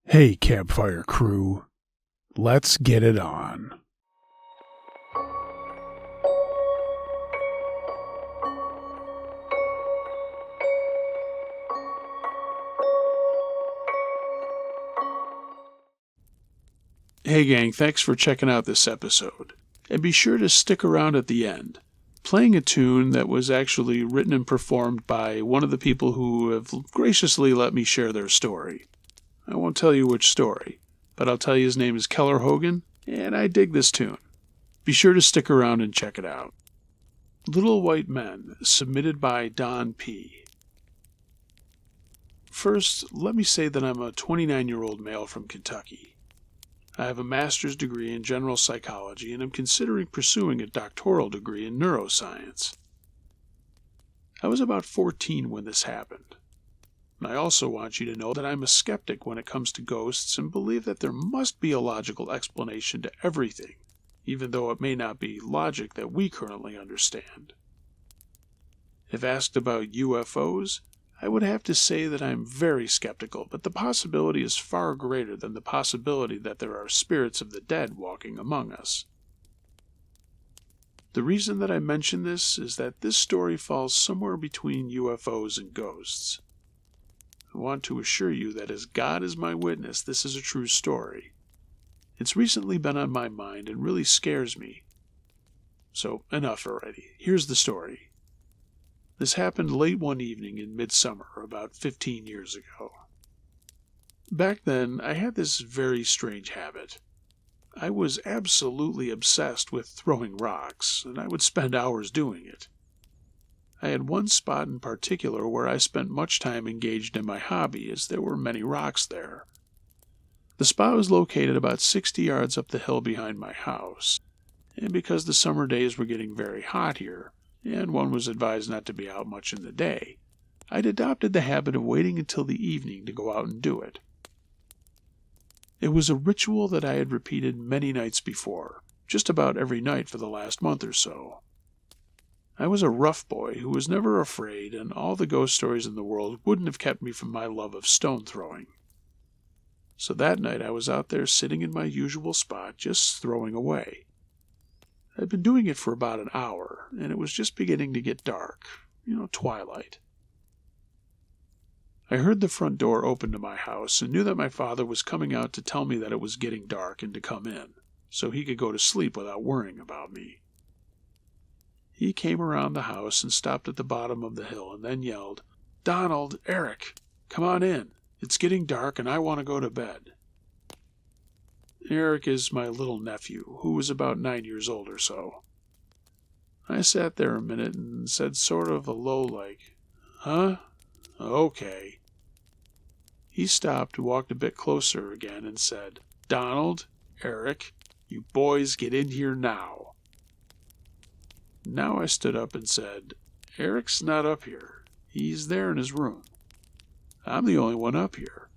Hey, campfire crew, let's get it on. Hey gang, thanks for checking out this episode. And be sure to stick around at the end. Playing a tune that was actually written and performed by one of the people who have graciously let me share their story. I won't tell you which story, but I'll tell you his name is Keller Hogan, and I dig this tune. Be sure to stick around and check it out. Little White Men, submitted by Don P. First, let me say that I'm a 29-year-old male from Kentucky. I have a master's degree in general psychology and am considering pursuing a doctoral degree in neuroscience. I was about 14 when this happened. I also want you to know that I'm a skeptic when it comes to ghosts and believe that there must be a logical explanation to everything, even though it may not be logic that we currently understand. If asked about UFOs, I would have to say that I'm very skeptical, but the possibility is far greater than the possibility that there are spirits of the dead walking among us. The reason that I mention this is that this story falls somewhere between UFOs and ghosts. I want to assure you that as God is my witness, this is a true story. It's recently been on my mind and really scares me. So, enough already. Here's the story. This happened late one evening in midsummer, about 15 years ago. Back then, I had this very strange habit. I was absolutely obsessed with throwing rocks, and I would spend hours doing it. I had one spot in particular where I spent much time engaged in my hobby, as there were many rocks there. The spot was located about 60 yards up the hill behind my house, and because the summer days were getting very hot here, and one was advised not to be out much in the day, I'd adopted the habit of waiting until the evening to go out and do it. It was a ritual that I had repeated many nights before, just about every night for the last month or so. I was a rough boy who was never afraid, and all the ghost stories in the world wouldn't have kept me from my love of stone throwing. So that night I was out there sitting in my usual spot, just throwing away. I'd been doing it for about an hour, and it was just beginning to get dark, twilight. I heard the front door open to my house and knew that my father was coming out to tell me that it was getting dark and to come in, so he could go to sleep without worrying about me. He came around the house and stopped at the bottom of the hill and then yelled, "Donald, Eric, come on in. It's getting dark and I want to go to bed." Eric is my little nephew, who was about 9 years old or so. I sat there a minute and said sort of a low like, "Huh? Okay." He stopped, walked a bit closer again and said, "Donald, Eric, you boys get in here now." Now I stood up and said, "Eric's not up here. He's there in his room. I'm the only one up here."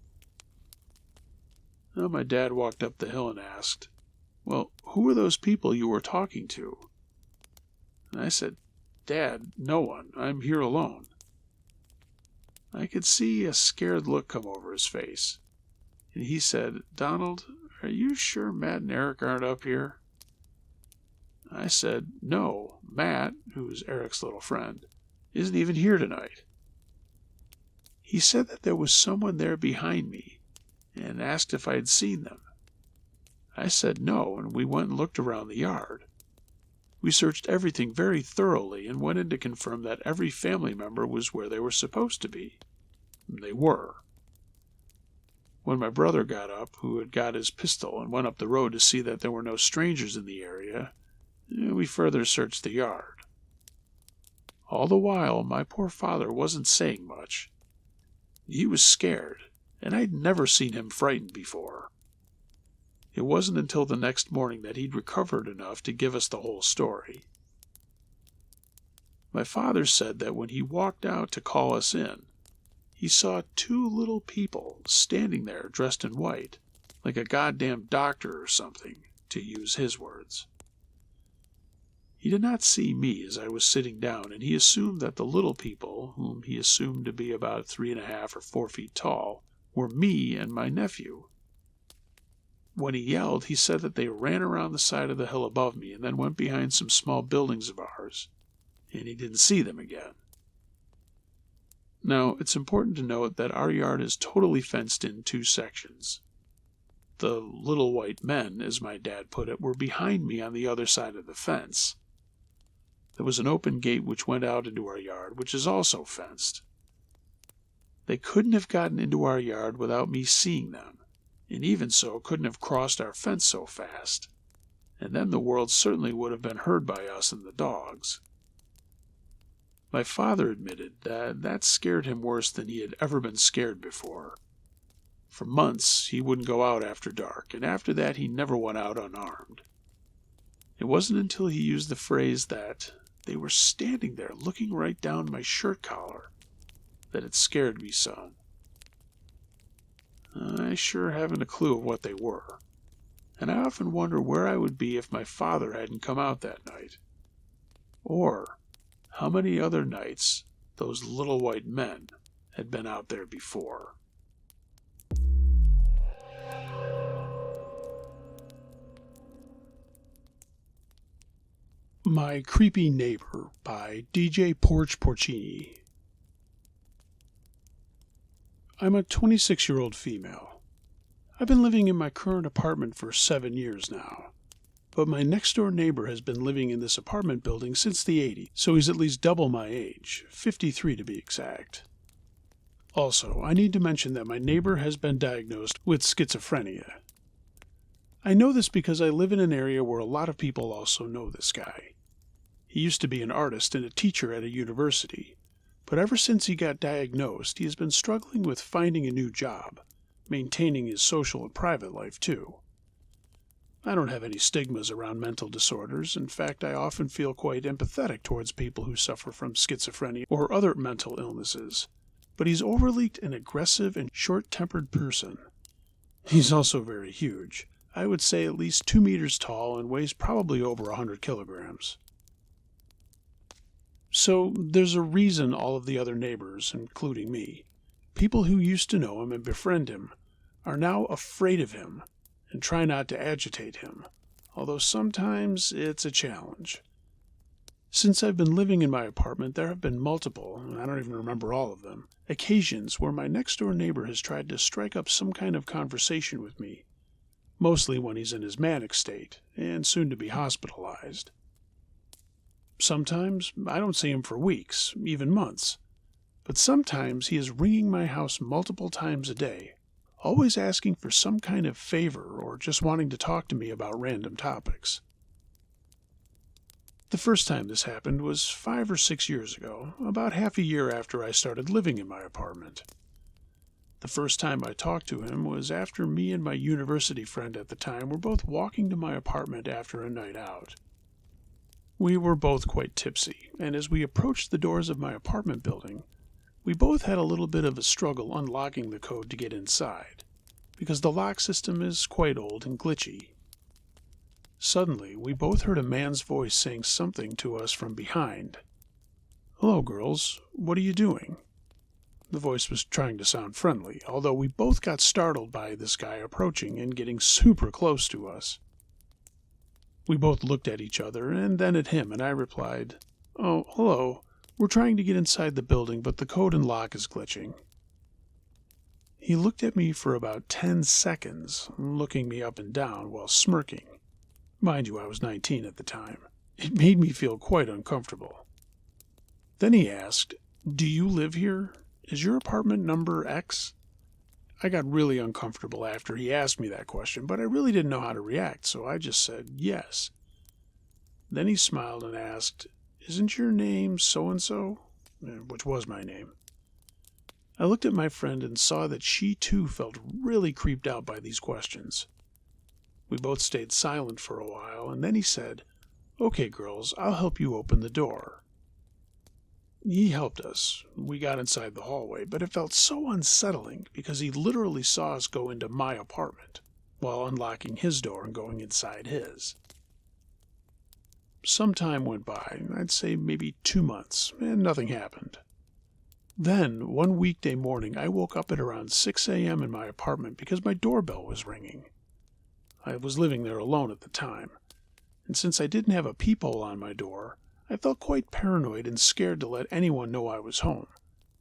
Well, my dad walked up the hill and asked, "Well, who are those people you were talking to?" And I said, "Dad, no one. I'm here alone." I could see a scared look come over his face, and he said, "Donald, are you sure Matt and Eric aren't up here?" I said, "No, Matt, who's Eric's little friend, isn't even here tonight." He said that there was someone there behind me and asked if I had seen them. I said no, and we went and looked around the yard. We searched everything very thoroughly and went in to confirm that every family member was where they were supposed to be. They were. When my brother got up, who had got his pistol and went up the road to see that there were no strangers in the area, we further searched the yard. All the while, my poor father wasn't saying much. He was scared, and I'd never seen him frightened before. It wasn't until the next morning that he'd recovered enough to give us the whole story. My father said that when he walked out to call us in, he saw two little people standing there dressed in white, like a goddamn doctor or something, to use his words. He did not see me as I was sitting down, and he assumed that the little people, whom he assumed to be about 3.5 or 4 feet tall, were me and my nephew, When he yelled, he said that they ran around the side of the hill above me and then went behind some small buildings of ours, and he didn't see them again. Now, it's important to note that our yard is totally fenced in 2 sections. The little white men, as my dad put it, were behind me on the other side of the fence. There was an open gate which went out into our yard, which is also fenced. They couldn't have gotten into our yard without me seeing them, and even so couldn't have crossed our fence so fast, and then the world certainly would have been heard by us and the dogs. My father admitted that scared him worse than he had ever been scared before. For months he wouldn't go out after dark, and after that he never went out unarmed. It wasn't until he used the phrase that they were standing there looking right down my shirt collar that it scared me some. I sure haven't a clue of what they were, and I often wonder where I would be if my father hadn't come out that night, or how many other nights those little white men had been out there before. My Creepy Neighbor by DJ Porch Porcini. I'm a 26-year-old female. I've been living in my current apartment for 7 years now, but my next-door neighbor has been living in this apartment building since the 80s, so he's at least double my age, 53 to be exact. Also, I need to mention that my neighbor has been diagnosed with schizophrenia. I know this because I live in an area where a lot of people also know this guy. He used to be an artist and a teacher at a university, but ever since he got diagnosed, he has been struggling with finding a new job, maintaining his social and private life too. I don't have any stigmas around mental disorders. In fact, I often feel quite empathetic towards people who suffer from schizophrenia or other mental illnesses, but he's overly an aggressive and short-tempered person. He's also very huge. I would say at least 2 meters tall and weighs probably over 100 kilograms. So there's a reason all of the other neighbors, including me, people who used to know him and befriend him, are now afraid of him and try not to agitate him, although sometimes it's a challenge. Since I've been living in my apartment, there have been multiple, and I don't even remember all of them, occasions where my next-door neighbor has tried to strike up some kind of conversation with me, mostly when he's in his manic state and soon to be hospitalized. Sometimes I don't see him for weeks, even months, but sometimes he is ringing my house multiple times a day, always asking for some kind of favor or just wanting to talk to me about random topics. The first time this happened was 5 or 6 years ago, about half a year after I started living in my apartment. The first time I talked to him was after me and my university friend at the time were both walking to my apartment after a night out. We were both quite tipsy, and as we approached the doors of my apartment building, we both had a little bit of a struggle unlocking the code to get inside, because the lock system is quite old and glitchy. Suddenly, we both heard a man's voice saying something to us from behind. "Hello, girls. What are you doing?" The voice was trying to sound friendly, although we both got startled by this guy approaching and getting super close to us. We both looked at each other and then at him, and I replied, "Oh, hello. We're trying to get inside the building, but the code and lock is glitching." He looked at me for about 10 seconds, looking me up and down while smirking. Mind you, I was 19 at the time. It made me feel quite uncomfortable. Then he asked, "Do you live here? Is your apartment number X?" I got really uncomfortable after he asked me that question, but I really didn't know how to react, so I just said yes. Then he smiled and asked, "Isn't your name so-and-so?" Which was my name. I looked at my friend and saw that she too felt really creeped out by these questions. We both stayed silent for a while, and then he said, "Okay, girls, I'll help you open the door." He helped us. We got inside the hallway, but it felt so unsettling because he literally saw us go into my apartment while unlocking his door and going inside his. Some time went by, I'd say maybe 2 months, and nothing happened. Then, one weekday morning, I woke up at around 6 a.m. in my apartment because my doorbell was ringing. I was living there alone at the time, and since I didn't have a peephole on my door, I felt quite paranoid and scared to let anyone know I was home,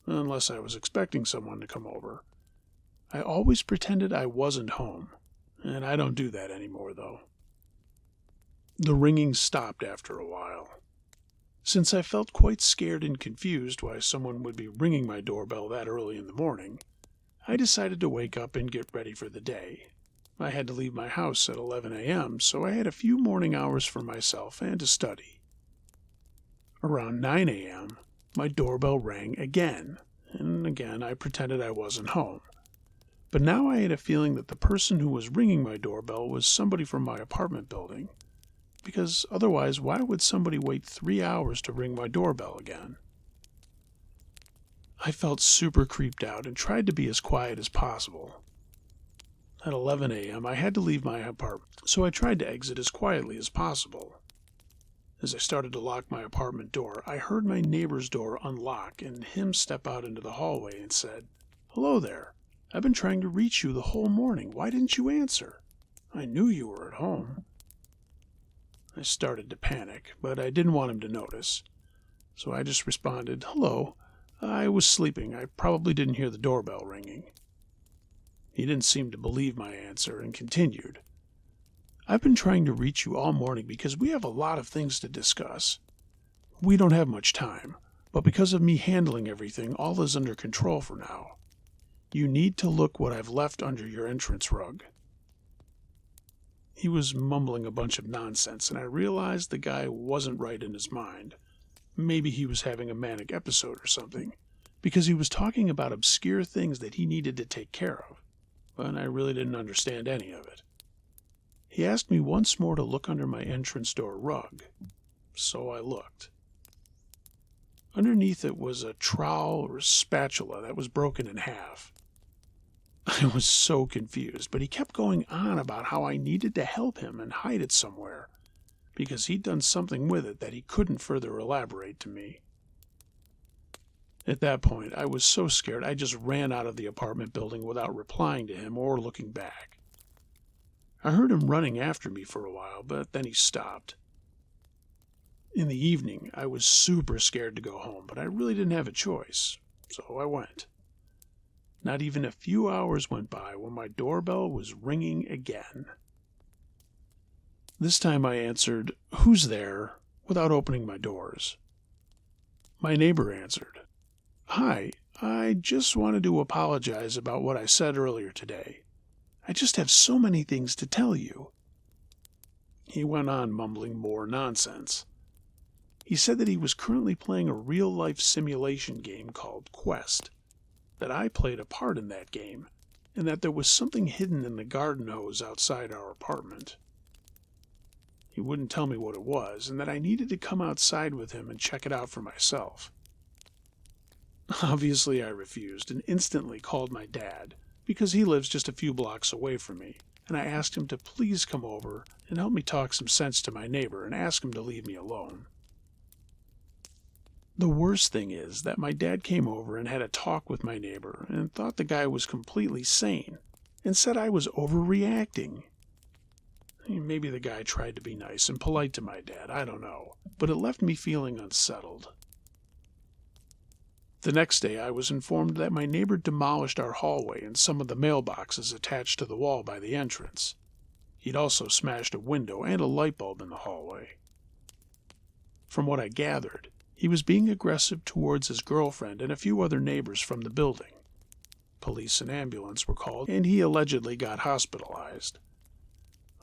unless I was expecting someone to come over. I always pretended I wasn't home, and I don't do that anymore, though. The ringing stopped after a while. Since I felt quite scared and confused why someone would be ringing my doorbell that early in the morning, I decided to wake up and get ready for the day. I had to leave my house at 11 a.m., so I had a few morning hours for myself and to study. Around 9 a.m., my doorbell rang again, and again I pretended I wasn't home. But now I had a feeling that the person who was ringing my doorbell was somebody from my apartment building, because otherwise why would somebody wait 3 hours to ring my doorbell again? I felt super creeped out and tried to be as quiet as possible. At 11 a.m., I had to leave my apartment, so I tried to exit as quietly as possible. As I started to lock my apartment door, I heard my neighbor's door unlock and him step out into the hallway and said, "Hello there. I've been trying to reach you the whole morning. Why didn't you answer? I knew you were at home." I started to panic, but I didn't want him to notice. So I just responded, "Hello. I was sleeping. I probably didn't hear the doorbell ringing." He didn't seem to believe my answer and continued, "I've been trying to reach you all morning because we have a lot of things to discuss. We don't have much time, but because of me handling everything, all is under control for now. You need to look what I've left under your entrance rug." He was mumbling a bunch of nonsense, and I realized the guy wasn't right in his mind. Maybe he was having a manic episode or something, because he was talking about obscure things that he needed to take care of, but I really didn't understand any of it. He asked me once more to look under my entrance door rug, so I looked. Underneath it was a trowel or spatula that was broken in half. I was so confused, but he kept going on about how I needed to help him and hide it somewhere, because he'd done something with it that he couldn't further elaborate to me. At that point, I was so scared I just ran out of the apartment building without replying to him or looking back. I heard him running after me for a while, but then he stopped. In the evening, I was super scared to go home, but I really didn't have a choice, so I went. Not even a few hours went by when my doorbell was ringing again. This time I answered, "Who's there?" without opening my doors. My neighbor answered, "Hi, I just wanted to apologize about what I said earlier today. I just have so many things to tell you." He went on mumbling more nonsense. He said that he was currently playing a real-life simulation game called Quest, that I played a part in that game, and that there was something hidden in the garden hose outside our apartment. He wouldn't tell me what it was, and that I needed to come outside with him and check it out for myself. Obviously I refused and instantly called my dad, because he lives just a few blocks away from me, and I asked him to please come over and help me talk some sense to my neighbor and ask him to leave me alone. The worst thing is that my dad came over and had a talk with my neighbor and thought the guy was completely sane and said I was overreacting. Maybe the guy tried to be nice and polite to my dad, I don't know, but it left me feeling unsettled. The next day I was informed that my neighbor demolished our hallway and some of the mailboxes attached to the wall by the entrance. He'd also smashed a window and a light bulb in the hallway. From what I gathered, he was being aggressive towards his girlfriend and a few other neighbors from the building. Police and ambulance were called, and he allegedly got hospitalized.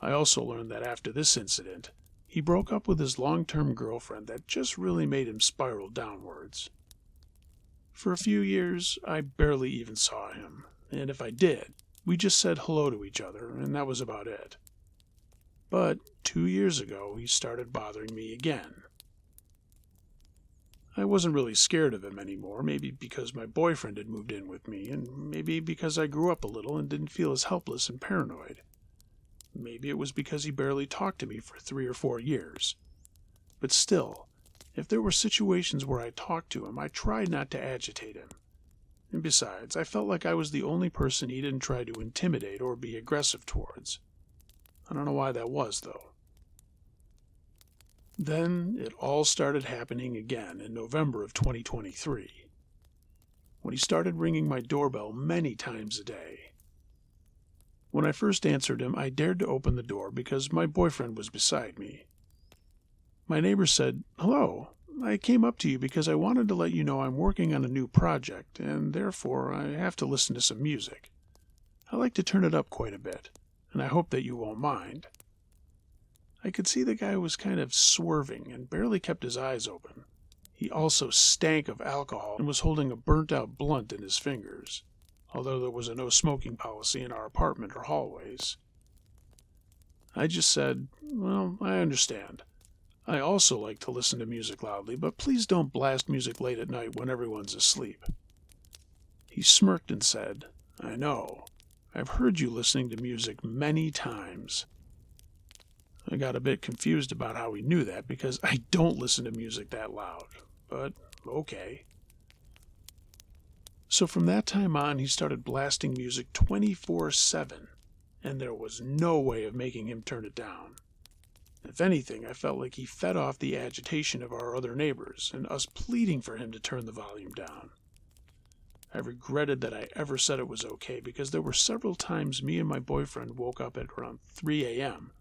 I also learned that after this incident, he broke up with his long-term girlfriend that just really made him spiral downwards. For a few years, I barely even saw him, and if I did, we just said hello to each other, and that was about it. But 2 years ago, he started bothering me again. I wasn't really scared of him anymore, maybe because my boyfriend had moved in with me, and maybe because I grew up a little and didn't feel as helpless and paranoid. Maybe it was because he barely talked to me for 3 or 4 years. But still, if there were situations where I talked to him, I tried not to agitate him. And besides, I felt like I was the only person he didn't try to intimidate or be aggressive towards. I don't know why that was, though. Then it all started happening again in November of 2023, when he started ringing my doorbell many times a day. When I first answered him, I dared to open the door because my boyfriend was beside me. My neighbor said, "Hello, I came up to you because I wanted to let you know I'm working on a new project, and therefore I have to listen to some music. I like to turn it up quite a bit, and I hope that you won't mind." I could see the guy was kind of swerving and barely kept his eyes open. He also stank of alcohol and was holding a burnt-out blunt in his fingers, although there was a no smoking policy in our apartment or hallways. I just said, "Well, I understand. I also like to listen to music loudly, but please don't blast music late at night when everyone's asleep." He smirked and said, "I know. I've heard you listening to music many times." I got a bit confused about how he knew that because I don't listen to music that loud, but okay. So from that time on, he started blasting music 24/7, and there was no way of making him turn it down. If anything, I felt like he fed off the agitation of our other neighbors and us pleading for him to turn the volume down. I regretted that I ever said it was okay because there were several times me and my boyfriend woke up at around 3 a.m.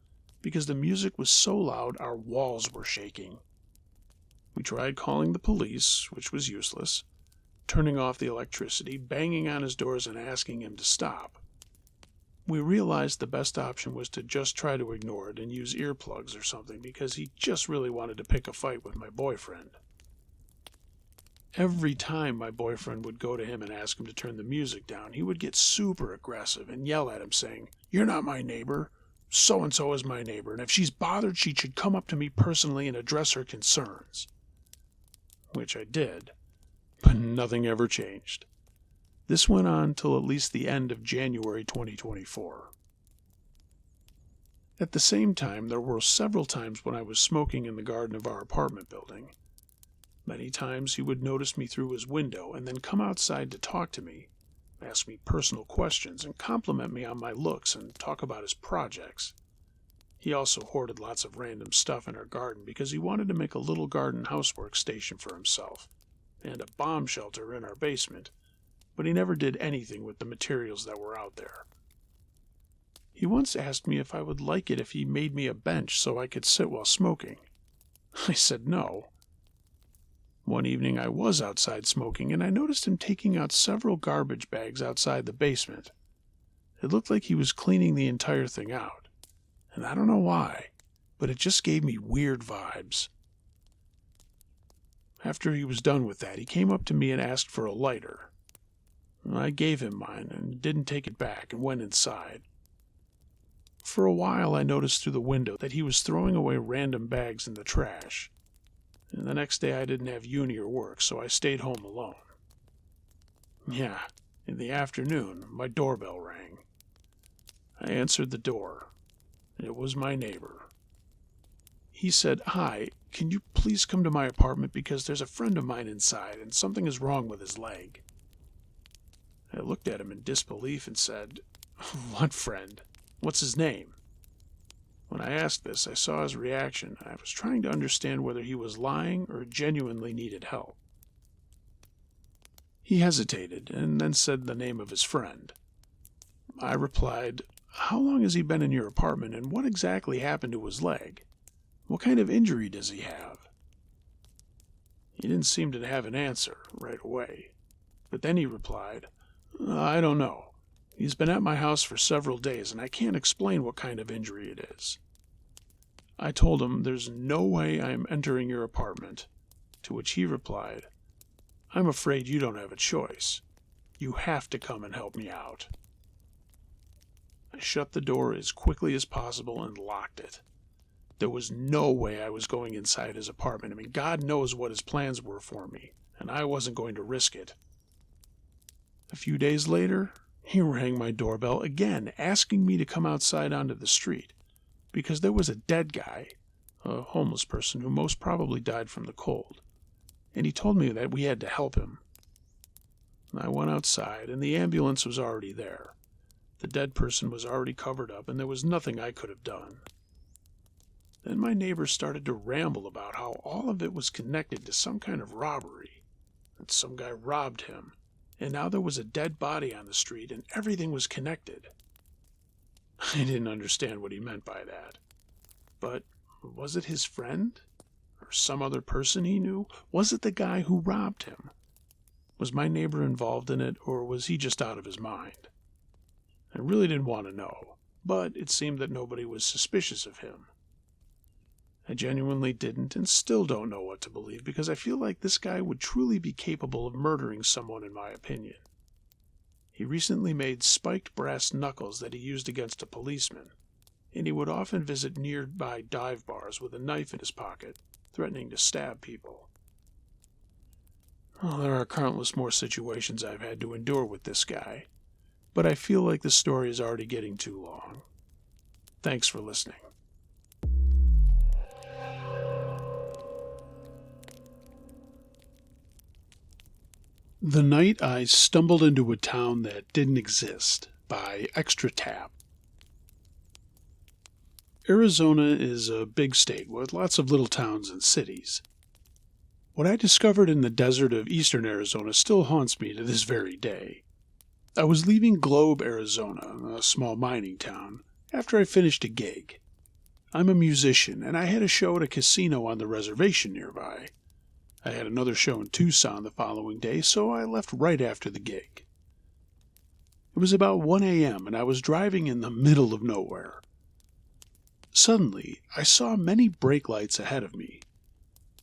because the music was so loud our walls were shaking. We tried calling the police, which was useless, turning off the electricity, banging on his doors and asking him to stop. We realized the best option was to just try to ignore it and use earplugs or something because he just really wanted to pick a fight with my boyfriend. Every time my boyfriend would go to him and ask him to turn the music down, he would get super aggressive and yell at him saying, "You're not my neighbor. So-and-so is my neighbor, and if she's bothered, she should come up to me personally and address her concerns." Which I did, but nothing ever changed. This went on till at least the end of January 2024. At the same time, there were several times when I was smoking in the garden of our apartment building. Many times he would notice me through his window and then come outside to talk to me, ask me personal questions, and compliment me on my looks and talk about his projects. He also hoarded lots of random stuff in our garden because he wanted to make a little garden housework station for himself and a bomb shelter in our basement, but he never did anything with the materials that were out there. He once asked me if I would like it if he made me a bench so I could sit while smoking. I said no. One evening I was outside smoking and I noticed him taking out several garbage bags outside the basement. It looked like he was cleaning the entire thing out, and I don't know why, but it just gave me weird vibes. After he was done with that, he came up to me and asked for a lighter. I gave him mine and didn't take it back and went inside. For a while I noticed through the window that he was throwing away random bags in the trash. And the next day I didn't have uni or work, so I stayed home alone. Yeah, in the afternoon, my doorbell rang. I answered the door. It was my neighbor. He said, "Hi, can you please come to my apartment because there's a friend of mine inside and something is wrong with his leg." I looked at him in disbelief and said, "What friend? What's his name?" When I asked this, I saw his reaction. I was trying to understand whether he was lying or genuinely needed help. He hesitated and then said the name of his friend. I replied, "How long has he been in your apartment and what exactly happened to his leg? What kind of injury does he have?" He didn't seem to have an answer right away, but then he replied, "I don't know. He's been at my house for several days, and I can't explain what kind of injury it is." I told him there's no way I am entering your apartment, to which he replied, "I'm afraid you don't have a choice. You have to come and help me out." I shut the door as quickly as possible and locked it. There was no way I was going inside his apartment. I mean, God knows what his plans were for me, and I wasn't going to risk it. A few days later, he rang my doorbell again, asking me to come outside onto the street, because there was a dead guy, a homeless person who most probably died from the cold, and he told me that we had to help him. I went outside, and the ambulance was already there. The dead person was already covered up, and there was nothing I could have done. Then my neighbor started to ramble about how all of it was connected to some kind of robbery, that some guy robbed him, and now there was a dead body on the street and everything was connected. I didn't understand what he meant by that. But was it his friend? Or some other person he knew? Was it the guy who robbed him? Was my neighbor involved in it, or was he just out of his mind? I really didn't want to know, but it seemed that nobody was suspicious of him. I genuinely didn't and still don't know what to believe, because I feel like this guy would truly be capable of murdering someone, in my opinion. He recently made spiked brass knuckles that he used against a policeman, and he would often visit nearby dive bars with a knife in his pocket, threatening to stab people. Well, there are countless more situations I've had to endure with this guy, but I feel like the story is already getting too long. Thanks for listening. The Night I Stumbled into a Town That Didn't Exist by Extra Tap. Arizona is a big state with lots of little towns and cities. What I discovered in the desert of eastern Arizona still haunts me to this very day. I was leaving Globe, Arizona, a small mining town, after I finished a gig. I'm a musician, and I had a show at a casino on the reservation nearby. I had another show in Tucson the following day, so I left right after the gig. It was about 1 a.m., and I was driving in the middle of nowhere. Suddenly, I saw many brake lights ahead of me.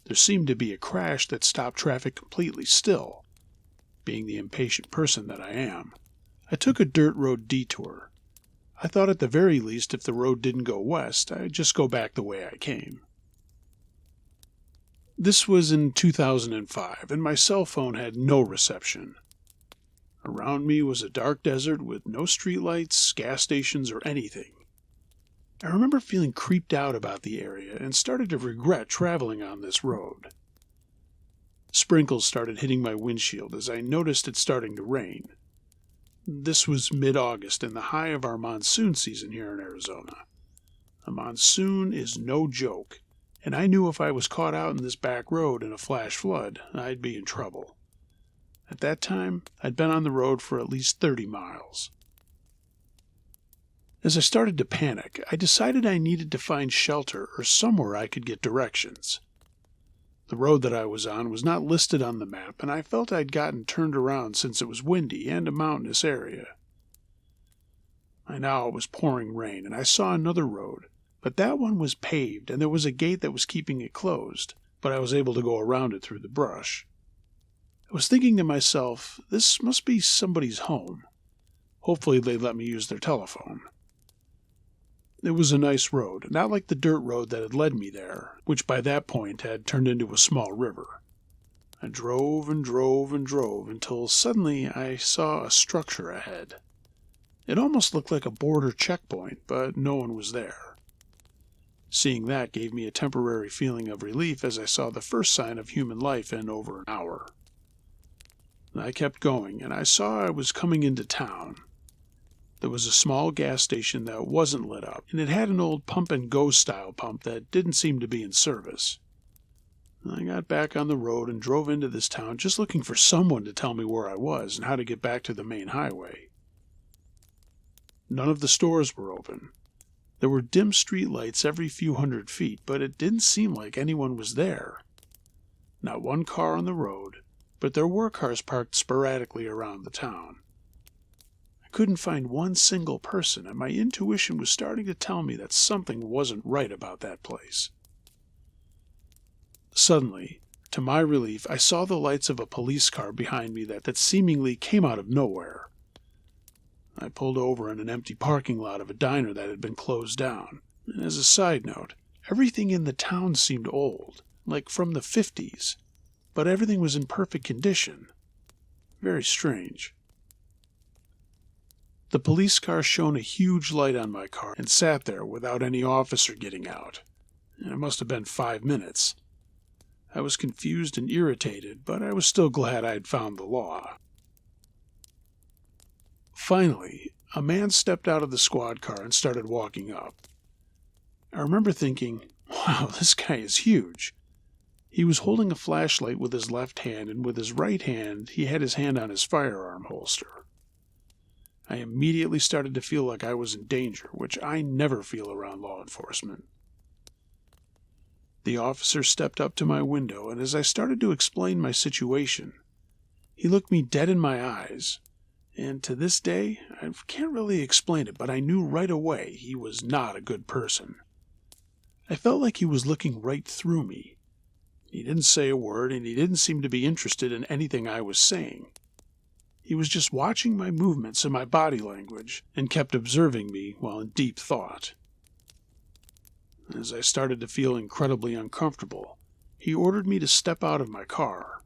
There seemed to be a crash that stopped traffic completely still. Being the impatient person that I am, I took a dirt road detour. I thought at the very least if the road didn't go west, I'd just go back the way I came. This was in 2005, and my cell phone had no reception. Around me was a dark desert with no streetlights, gas stations, or anything. I remember feeling creeped out about the area and started to regret traveling on this road. Sprinkles started hitting my windshield as I noticed it starting to rain. This was mid-August and the high of our monsoon season here in Arizona. A monsoon is no joke, and I knew if I was caught out in this back road in a flash flood, I'd be in trouble. At that time, I'd been on the road for at least 30 miles. As I started to panic, I decided I needed to find shelter or somewhere I could get directions. The road that I was on was not listed on the map, and I felt I'd gotten turned around since it was windy and a mountainous area. By now it was pouring rain, and I saw another road, but that one was paved, and there was a gate that was keeping it closed, but I was able to go around it through the brush. I was thinking to myself, this must be somebody's home. Hopefully they let me use their telephone. It was a nice road, not like the dirt road that had led me there, which by that point had turned into a small river. I drove and drove and drove until suddenly I saw a structure ahead. It almost looked like a border checkpoint, but no one was there. Seeing that gave me a temporary feeling of relief as I saw the first sign of human life in over an hour. I kept going, and I saw I was coming into town. There was a small gas station that wasn't lit up, and it had an old pump-and-go style pump that didn't seem to be in service. I got back on the road and drove into this town just looking for someone to tell me where I was and how to get back to the main highway. None of the stores were open. There were dim street lights every few hundred feet, but it didn't seem like anyone was there. Not one car on the road, but there were cars parked sporadically around the town. I couldn't find one single person, and my intuition was starting to tell me that something wasn't right about that place. Suddenly, to my relief, I saw the lights of a police car behind me that seemingly came out of nowhere. I pulled over in an empty parking lot of a diner that had been closed down. And as a side note, everything in the town seemed old, like from the 50s, but everything was in perfect condition. Very strange. The police car shone a huge light on my car and sat there without any officer getting out. It must have been 5 minutes. I was confused and irritated, but I was still glad I had found the law. Finally, a man stepped out of the squad car and started walking up. I remember thinking, wow, this guy is huge. He was holding a flashlight with his left hand, and with his right hand, he had his hand on his firearm holster. I immediately started to feel like I was in danger, which I never feel around law enforcement. The officer stepped up to my window, and as I started to explain my situation, he looked me dead in my eyes, and to this day, I can't really explain it, but I knew right away he was not a good person. I felt like he was looking right through me. He didn't say a word, and he didn't seem to be interested in anything I was saying. He was just watching my movements and my body language, and kept observing me while in deep thought. As I started to feel incredibly uncomfortable, he ordered me to step out of my car.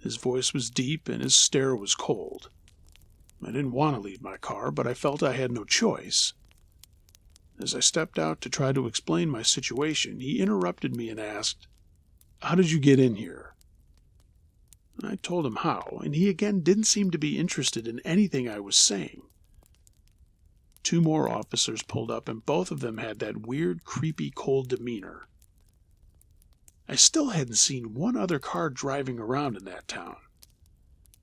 His voice was deep and his stare was cold. I didn't want to leave my car, but I felt I had no choice. As I stepped out to try to explain my situation, he interrupted me and asked, "How did you get in here?" I told him how, and he again didn't seem to be interested in anything I was saying. 2 more officers pulled up, and both of them had that weird, creepy, cold demeanor. I still hadn't seen one other car driving around in that town.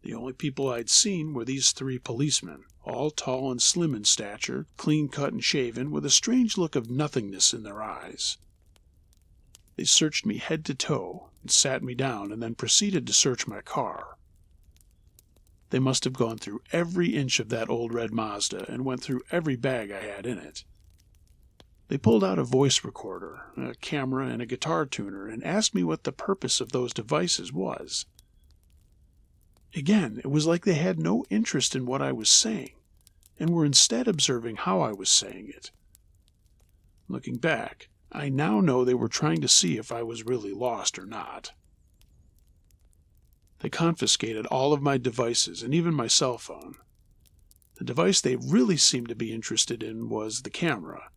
The only people I'd seen were these 3 policemen, all tall and slim in stature, clean-cut and shaven, with a strange look of nothingness in their eyes. They searched me head to toe and sat me down and then proceeded to search my car. They must have gone through every inch of that old red Mazda and went through every bag I had in it. They pulled out a voice recorder, a camera, and a guitar tuner and asked me what the purpose of those devices was. Again, it was like they had no interest in what I was saying and were instead observing how I was saying it. Looking back, I now know they were trying to see if I was really lost or not. They confiscated all of my devices and even my cell phone. The device they really seemed to be interested in was the camera.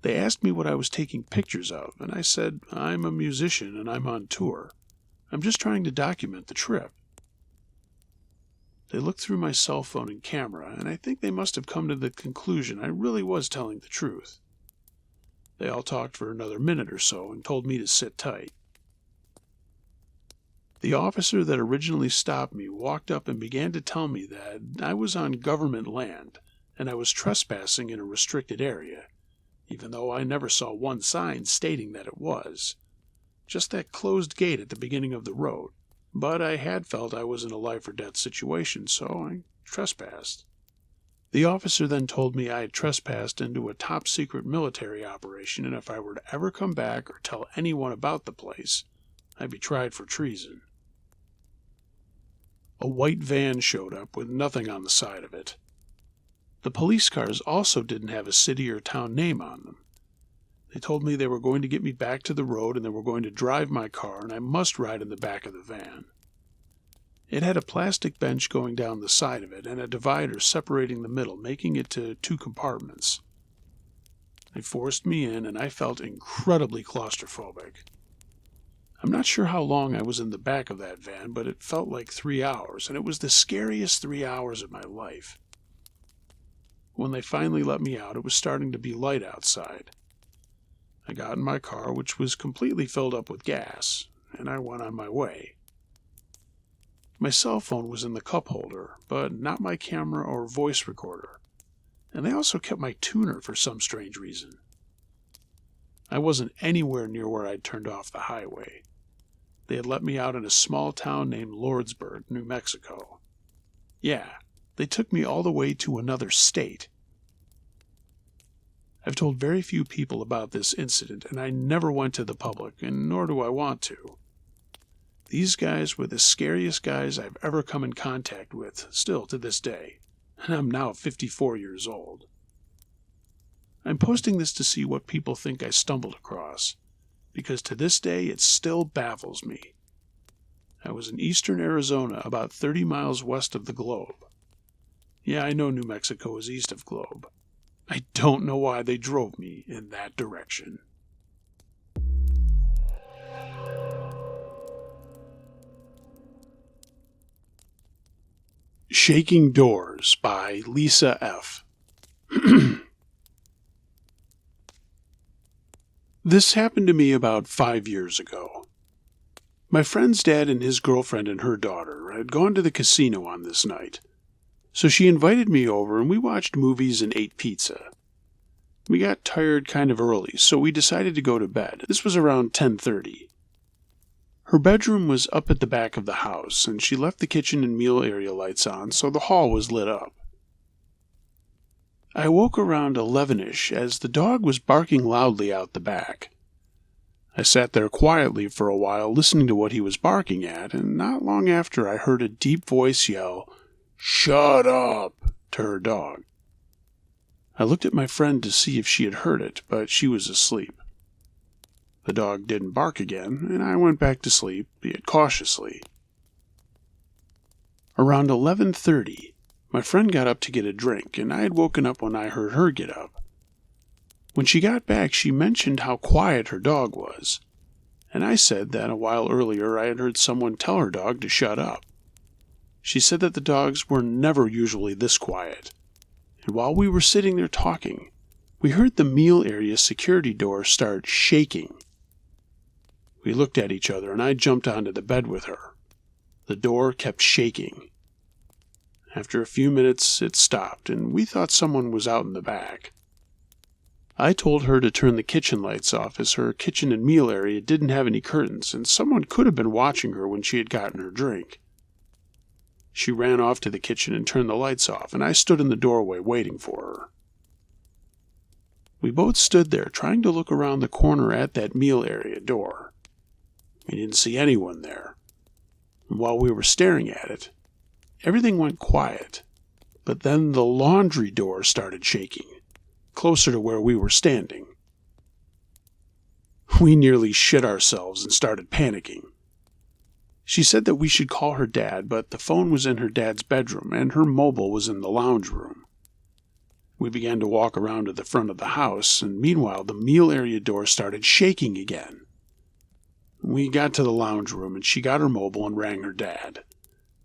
They asked me what I was taking pictures of, and I said, "I'm a musician and I'm on tour. I'm just trying to document the trip." They looked through my cell phone and camera, and I think they must have come to the conclusion I really was telling the truth. They all talked for another minute or so and told me to sit tight. The officer that originally stopped me walked up and began to tell me that I was on government land and I was trespassing in a restricted area, even though I never saw one sign stating that it was. Just that closed gate at the beginning of the road. But I had felt I was in a life-or-death situation, so I trespassed. The officer then told me I had trespassed into a top-secret military operation, and if I were to ever come back or tell anyone about the place, I'd be tried for treason. A white van showed up with nothing on the side of it. The police cars also didn't have a city or town name on them. They told me they were going to get me back to the road and they were going to drive my car and I must ride in the back of the van. It had a plastic bench going down the side of it and a divider separating the middle, making it to 2 compartments. They forced me in and I felt incredibly claustrophobic. I'm not sure how long I was in the back of that van, but it felt like 3 hours, and it was the scariest 3 hours of my life. When they finally let me out, it was starting to be light outside. I got in my car, which was completely filled up with gas, and I went on my way. My cell phone was in the cup holder, but not my camera or voice recorder, and they also kept my tuner for some strange reason. I wasn't anywhere near where I'd turned off the highway. They had let me out in a small town named Lordsburg, New Mexico. Yeah, they took me all the way to another state. I've told very few people about this incident, and I never went to the public, and nor do I want to. These guys were the scariest guys I've ever come in contact with, still to this day, and I'm now 54 years old. I'm posting this to see what people think I stumbled across, because to this day it still baffles me. I was in eastern Arizona, about 30 miles west of the globe. Yeah, I know New Mexico is east of globe. I don't know why they drove me in that direction. Shaking Doors by Lisa F. This happened to me about 5 years ago. My friend's dad and his girlfriend and her daughter had gone to the casino on this night, so she invited me over and we watched movies and ate pizza. We got tired kind of early, so we decided to go to bed. This was around 10:30. Her bedroom was up at the back of the house, and she left the kitchen and meal area lights on, so the hall was lit up. I woke around 11-ish as the dog was barking loudly out the back. I sat there quietly for a while listening to what he was barking at, and not long after I heard a deep voice yell, "Shut up!" to her dog. I looked at my friend to see if she had heard it, but she was asleep. The dog didn't bark again, and I went back to sleep, be it cautiously. Around 11:30, my friend got up to get a drink, and I had woken up when I heard her get up. When she got back, she mentioned how quiet her dog was, and I said that a while earlier I had heard someone tell her dog to shut up. She said that the dogs were never usually this quiet, and while we were sitting there talking, we heard the meal area security door start shaking. We looked at each other, and I jumped onto the bed with her. The door kept shaking. After a few minutes, it stopped, and we thought someone was out in the back. I told her to turn the kitchen lights off, as her kitchen and meal area didn't have any curtains, and someone could have been watching her when she had gotten her drink. She ran off to the kitchen and turned the lights off, and I stood in the doorway waiting for her. We both stood there, trying to look around the corner at that meal area door. We didn't see anyone there. And while we were staring at it, everything went quiet. But then the laundry door started shaking, closer to where we were standing. We nearly shit ourselves and started panicking. She said that we should call her dad, but the phone was in her dad's bedroom and her mobile was in the lounge room. We began to walk around to the front of the house, and meanwhile the meal area door started shaking again. We got to the lounge room, and she got her mobile and rang her dad.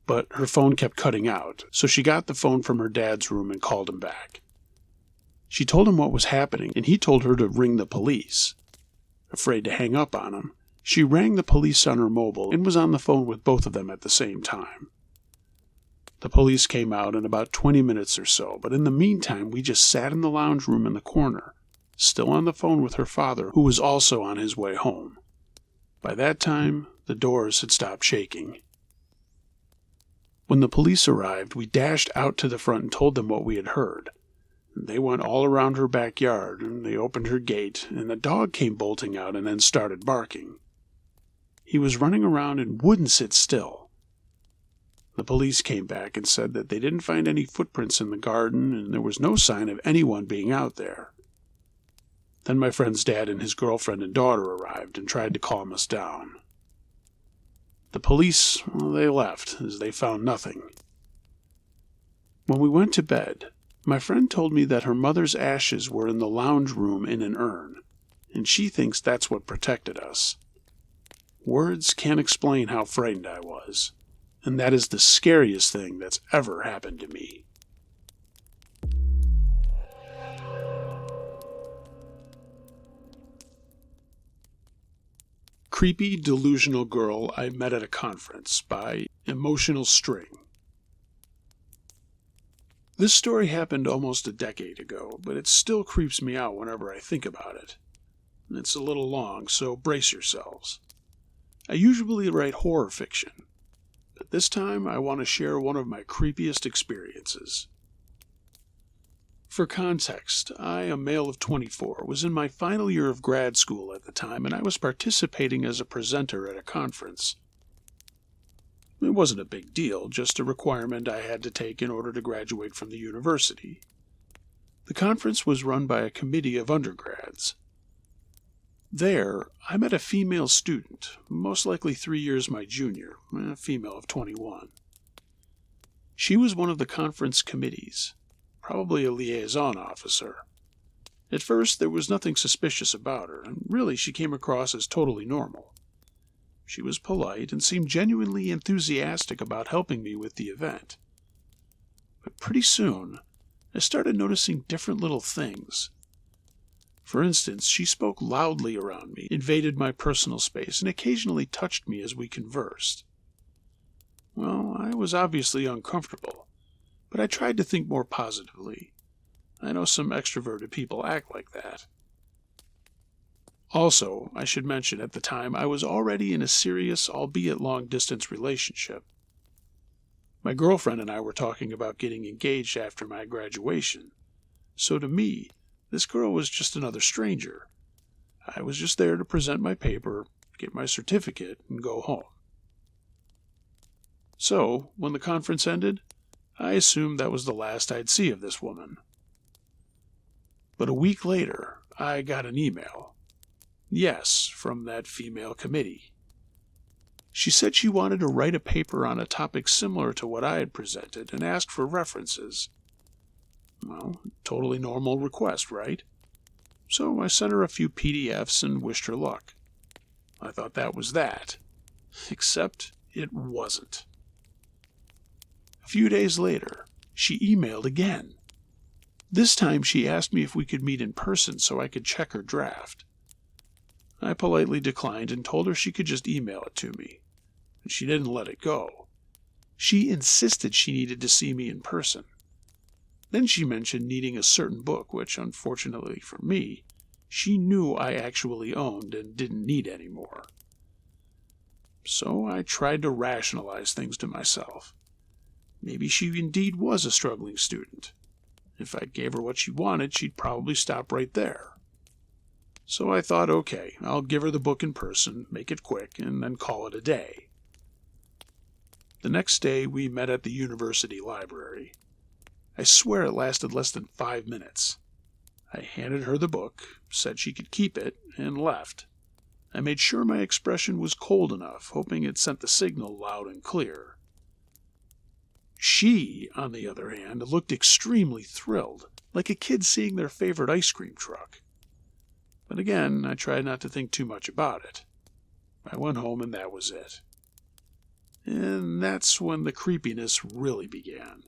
But her phone kept cutting out, so she got the phone from her dad's room and called him back. She told him what was happening, and he told her to ring the police. Afraid to hang up on him, she rang the police on her mobile and was on the phone with both of them at the same time. The police came out in about 20 minutes or so, but in the meantime we just sat in the lounge room in the corner, still on the phone with her father, who was also on his way home. By that time, the doors had stopped shaking. When the police arrived, we dashed out to the front and told them what we had heard. They went all around her backyard, and they opened her gate, and the dog came bolting out and then started barking. He was running around and wouldn't sit still. The police came back and said that they didn't find any footprints in the garden, and there was no sign of anyone being out there. Then my friend's dad and his girlfriend and daughter arrived and tried to calm us down. The police, they left, as they found nothing. When we went to bed, my friend told me that her mother's ashes were in the lounge room in an urn, and she thinks that's what protected us. Words can't explain how frightened I was, and that is the scariest thing that's ever happened to me. Creepy Delusional Girl I Met at a Conference by Emotional String. This story happened almost a decade ago, but it still creeps me out whenever I think about it. It's a little long, so brace yourselves. I usually write horror fiction, but this time I want to share one of my creepiest experiences. For context, I, a male of 24, was in my final year of grad school at the time, and I was participating as a presenter at a conference. It wasn't a big deal, just a requirement I had to take in order to graduate from the university. The conference was run by a committee of undergrads. There, I met a female student, most likely 3 years my junior, a female of 21. She was one of the conference committees. Probably a liaison officer. At first, there was nothing suspicious about her, and really she came across as totally normal. She was polite and seemed genuinely enthusiastic about helping me with the event. But pretty soon, I started noticing different little things. For instance, she spoke loudly around me, invaded my personal space, and occasionally touched me as we conversed. Well, I was obviously uncomfortable, but I tried to think more positively. I know some extroverted people act like that. Also, I should mention at the time I was already in a serious, albeit long-distance relationship. My girlfriend and I were talking about getting engaged after my graduation, so to me, this girl was just another stranger. I was just there to present my paper, get my certificate, and go home. So, when the conference ended, I assumed that was the last I'd see of this woman. But a week later, I got an email. Yes, from that female committee. She said she wanted to write a paper on a topic similar to what I had presented and asked for references. Well, totally normal request, right? So I sent her a few PDFs and wished her luck. I thought that was that. Except it wasn't. A few days later, she emailed again. This time she asked me if we could meet in person so I could check her draft. I politely declined and told her she could just email it to me. And she didn't let it go. She insisted she needed to see me in person. Then she mentioned needing a certain book, which, unfortunately for me, she knew I actually owned and didn't need anymore. So I tried to rationalize things to myself. Maybe she indeed was a struggling student. If I gave her what she wanted, she'd probably stop right there. So I thought, okay, I'll give her the book in person, make it quick, and then call it a day. The next day, we met at the university library. I swear it lasted less than 5 minutes. I handed her the book, said she could keep it, and left. I made sure my expression was cold enough, hoping it sent the signal loud and clear. She, on the other hand, looked extremely thrilled, like a kid seeing their favorite ice cream truck. But again, I tried not to think too much about it. I went home and that was it. And that's when the creepiness really began.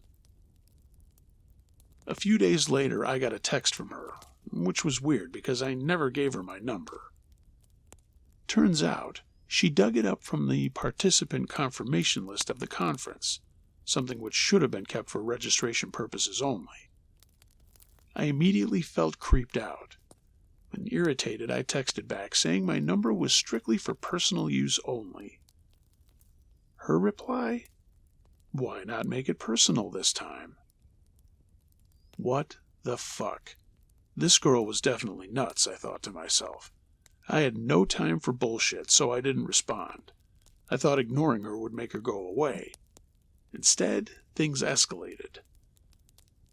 A few days later, I got a text from her, which was weird because I never gave her my number. Turns out, she dug it up from the participant confirmation list of the conference, something which should have been kept for registration purposes only. I immediately felt creeped out. When irritated, I texted back saying my number was strictly for personal use only. Her reply? Why not make it personal this time? What the fuck? This girl was definitely nuts, I thought to myself. I had no time for bullshit, so I didn't respond. I thought ignoring her would make her go away. Instead, things escalated.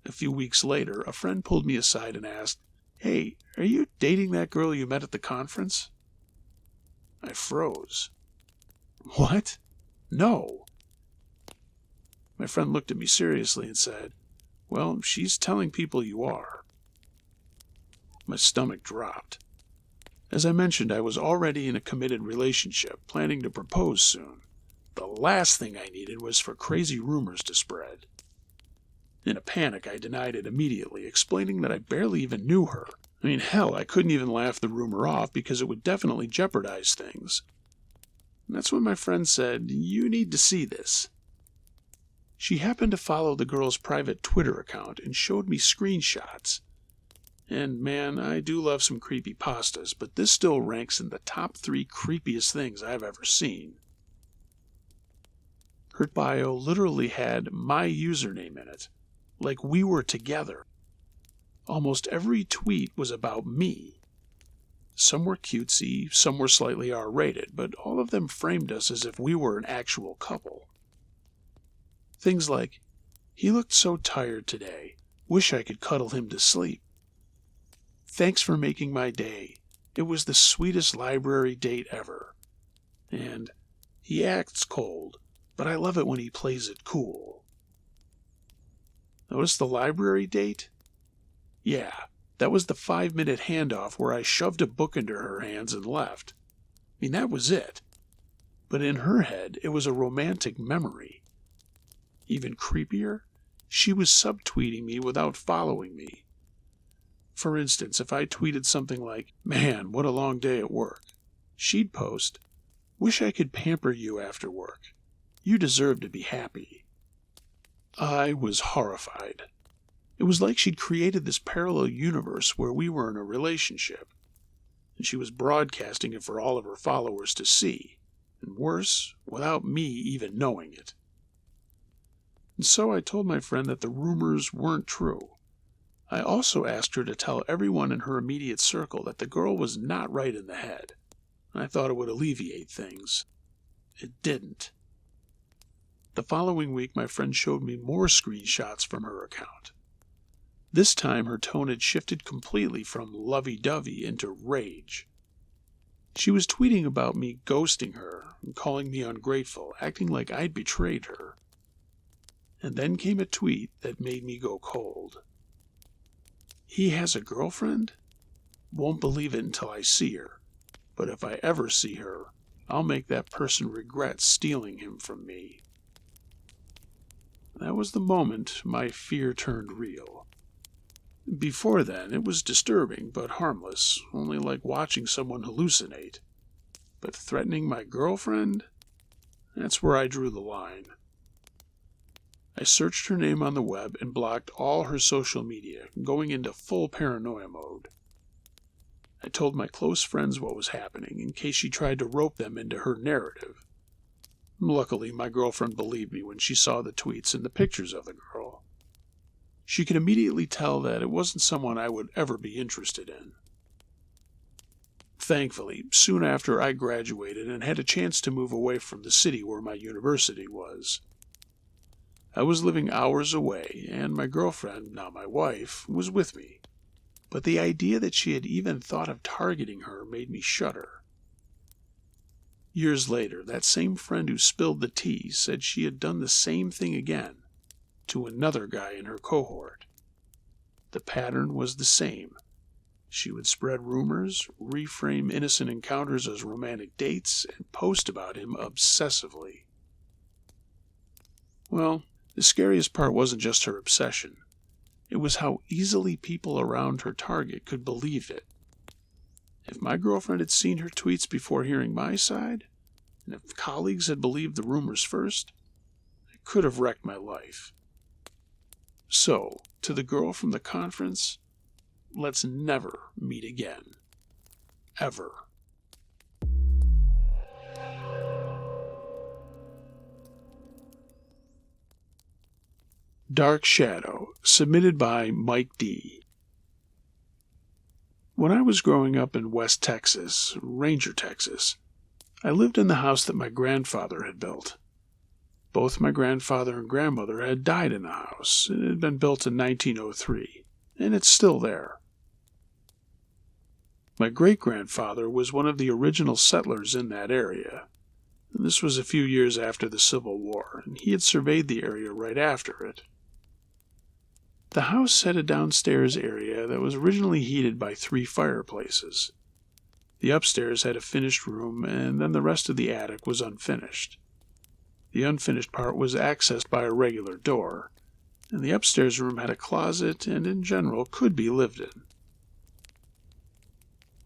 A few weeks later, a friend pulled me aside and asked, "Hey, are you dating that girl you met at the conference?" I froze. What? No. My friend looked at me seriously and said, "Well, she's telling people you are." My stomach dropped. As I mentioned, I was already in a committed relationship, planning to propose soon. The last thing I needed was for crazy rumors to spread. In a panic, I denied it immediately, explaining that I barely even knew her. I mean, hell, I couldn't even laugh the rumor off because it would definitely jeopardize things. And that's when my friend said, "You need to see this." She happened to follow the girl's private Twitter account and showed me screenshots. And man, I do love some creepypastas, but this still ranks in the top 3 creepiest things I've ever seen. Her bio literally had my username in it, like we were together. Almost every tweet was about me. Some were cutesy, some were slightly R-rated, but all of them framed us as if we were an actual couple. Things like, "He looked so tired today. Wish I could cuddle him to sleep. Thanks for making my day. It was the sweetest library date ever." And, "He acts cold, but I love it when he plays it cool." Notice the library date? Yeah, that was the 5-minute handoff where I shoved a book into her hands and left. I mean, that was it. But in her head, it was a romantic memory. Even creepier, She was subtweeting me without following me. For instance, if I tweeted something like, "Man, what a long day at work," she'd post, "Wish I could pamper you after work. You deserve to be happy." I was horrified. It was like she'd created this parallel universe where we were in a relationship, and she was broadcasting it for all of her followers to see, and worse, without me even knowing it. And so I told my friend that the rumors weren't true. I also asked her to tell everyone in her immediate circle that the girl was not right in the head. I thought it would alleviate things. It didn't. The following week, my friend showed me more screenshots from her account. This time, her tone had shifted completely from lovey-dovey into rage. She was tweeting about me ghosting her and calling me ungrateful, acting like I'd betrayed her. And then came a tweet that made me go cold. "He has a girlfriend? Won't believe it until I see her. But if I ever see her, I'll make that person regret stealing him from me." That was the moment my fear turned real. Before then, it was disturbing but harmless, only like watching someone hallucinate. But threatening my girlfriend? That's where I drew the line. I searched her name on the web and blocked all her social media, going into full paranoia mode. I told my close friends what was happening in case she tried to rope them into her narrative. Luckily, my girlfriend believed me when she saw the tweets and the pictures of the girl. She could immediately tell that it wasn't someone I would ever be interested in. Thankfully, soon after I graduated and had a chance to move away from the city where my university was. I was living hours away, and my girlfriend, now my wife, was with me. But the idea that she had even thought of targeting her made me shudder. Years later, that same friend who spilled the tea said she had done the same thing again to another guy in her cohort. The pattern was the same. She would spread rumors, reframe innocent encounters as romantic dates, and post about him obsessively. Well, the scariest part wasn't just her obsession. It was how easily people around her target could believe it. If my girlfriend had seen her tweets before hearing my side, and if colleagues had believed the rumors first, it could have wrecked my life. So, to the girl from the conference, let's never meet again. Ever. Dark Shadow, submitted by Mike D. When I was growing up in West Texas, Ranger, Texas, I lived in the house that my grandfather had built. Both my grandfather and grandmother had died in the house. It had been built in 1903, and it's still there. My great-grandfather was one of the original settlers in that area. This was a few years after the Civil War, and he had surveyed the area right after it. The house had a downstairs area that was originally heated by 3 fireplaces. The upstairs had a finished room, and then the rest of the attic was unfinished. The unfinished part was accessed by a regular door, and the upstairs room had a closet and in general could be lived in.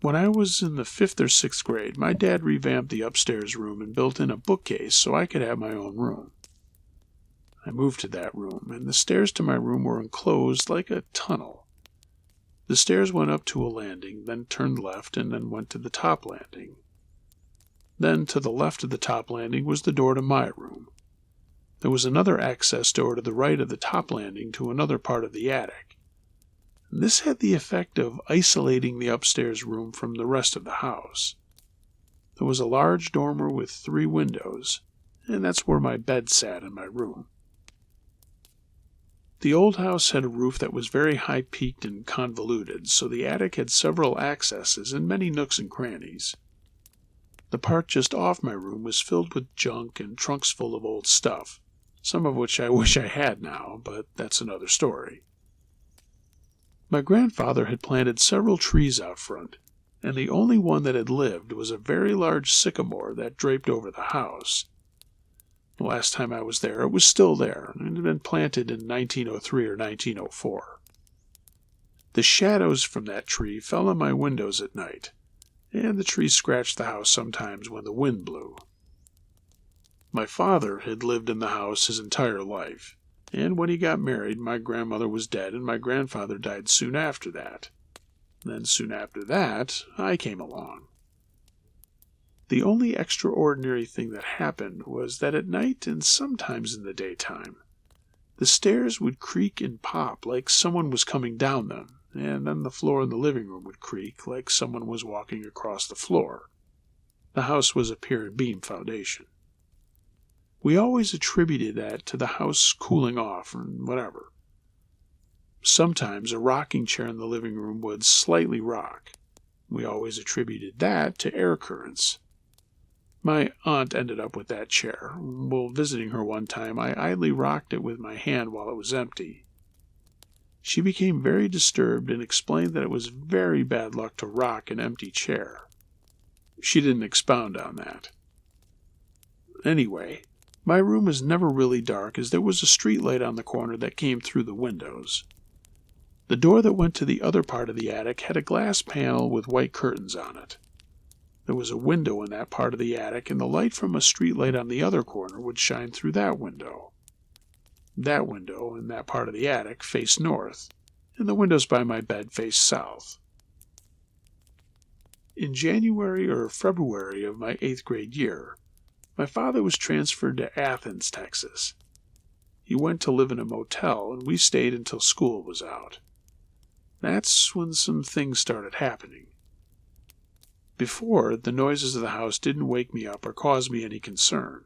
When I was in the 5th or 6th grade, my dad revamped the upstairs room and built in a bookcase so I could have my own room. I moved to that room, and the stairs to my room were enclosed like a tunnel. The stairs went up to a landing, then turned left, and then went to the top landing. Then, to the left of the top landing was the door to my room. There was another access door to the right of the top landing to another part of the attic. This had the effect of isolating the upstairs room from the rest of the house. There was a large dormer with 3 windows, and that's where my bed sat in my room. The old house had a roof that was very high-peaked and convoluted, so the attic had several accesses and many nooks and crannies. The part just off my room was filled with junk and trunks full of old stuff, some of which I wish I had now, but that's another story. My grandfather had planted several trees out front, and the only one that had lived was a very large sycamore that draped over the house. The last time I was there, it was still there, and it had been planted in 1903 or 1904. The shadows from that tree fell on my windows at night, and the tree scratched the house sometimes when the wind blew. My father had lived in the house his entire life, and when he got married, my grandmother was dead and my grandfather died soon after that. Then soon after that, I came along. The only extraordinary thing that happened was that at night and sometimes in the daytime, the stairs would creak and pop like someone was coming down them, and then the floor in the living room would creak like someone was walking across the floor. The house was a pier and beam foundation. We always attributed that to the house cooling off or whatever. Sometimes a rocking chair in the living room would slightly rock. We always attributed that to air currents. My aunt ended up with that chair. While visiting her one time, I idly rocked it with my hand while it was empty. She became very disturbed and explained that it was very bad luck to rock an empty chair. She didn't expound on that. Anyway, my room was never really dark as there was a street light on the corner that came through the windows. The door that went to the other part of the attic had a glass panel with white curtains on it. There was a window in that part of the attic, and the light from a street light on the other corner would shine through that window. That window in that part of the attic faced north, and the windows by my bed faced south. In January or February of my 8th grade year, my father was transferred to Athens, Texas. He went to live in a motel, and we stayed until school was out. That's when some things started happening. Before, the noises of the house didn't wake me up or cause me any concern.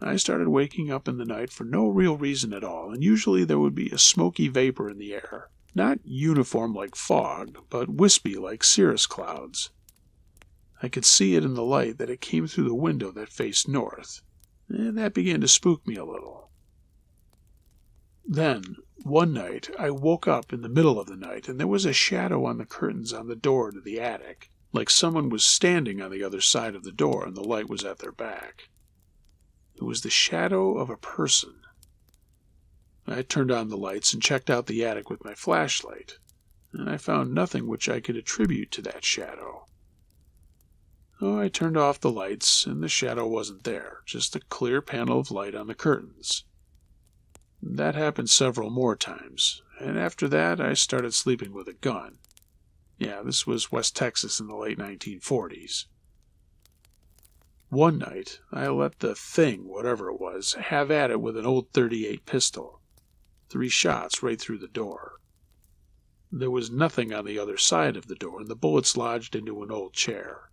I started waking up in the night for no real reason at all, and usually there would be a smoky vapor in the air, not uniform like fog, but wispy like cirrus clouds. I could see it in the light that it came through the window that faced north, and that began to spook me a little. Then, one night, I woke up in the middle of the night, and there was a shadow on the curtains on the door to the attic, like someone was standing on the other side of the door and the light was at their back. It was the shadow of a person. I turned on the lights and checked out the attic with my flashlight, and I found nothing which I could attribute to that shadow. So I turned off the lights, and the shadow wasn't there, just a clear panel of light on the curtains. That happened several more times, and after that I started sleeping with a gun. Yeah, this was West Texas in the late 1940s. One night, I let the thing, whatever it was, have at it with an old .38 pistol. 3 shots right through the door. There was nothing on the other side of the door, and the bullets lodged into an old chair.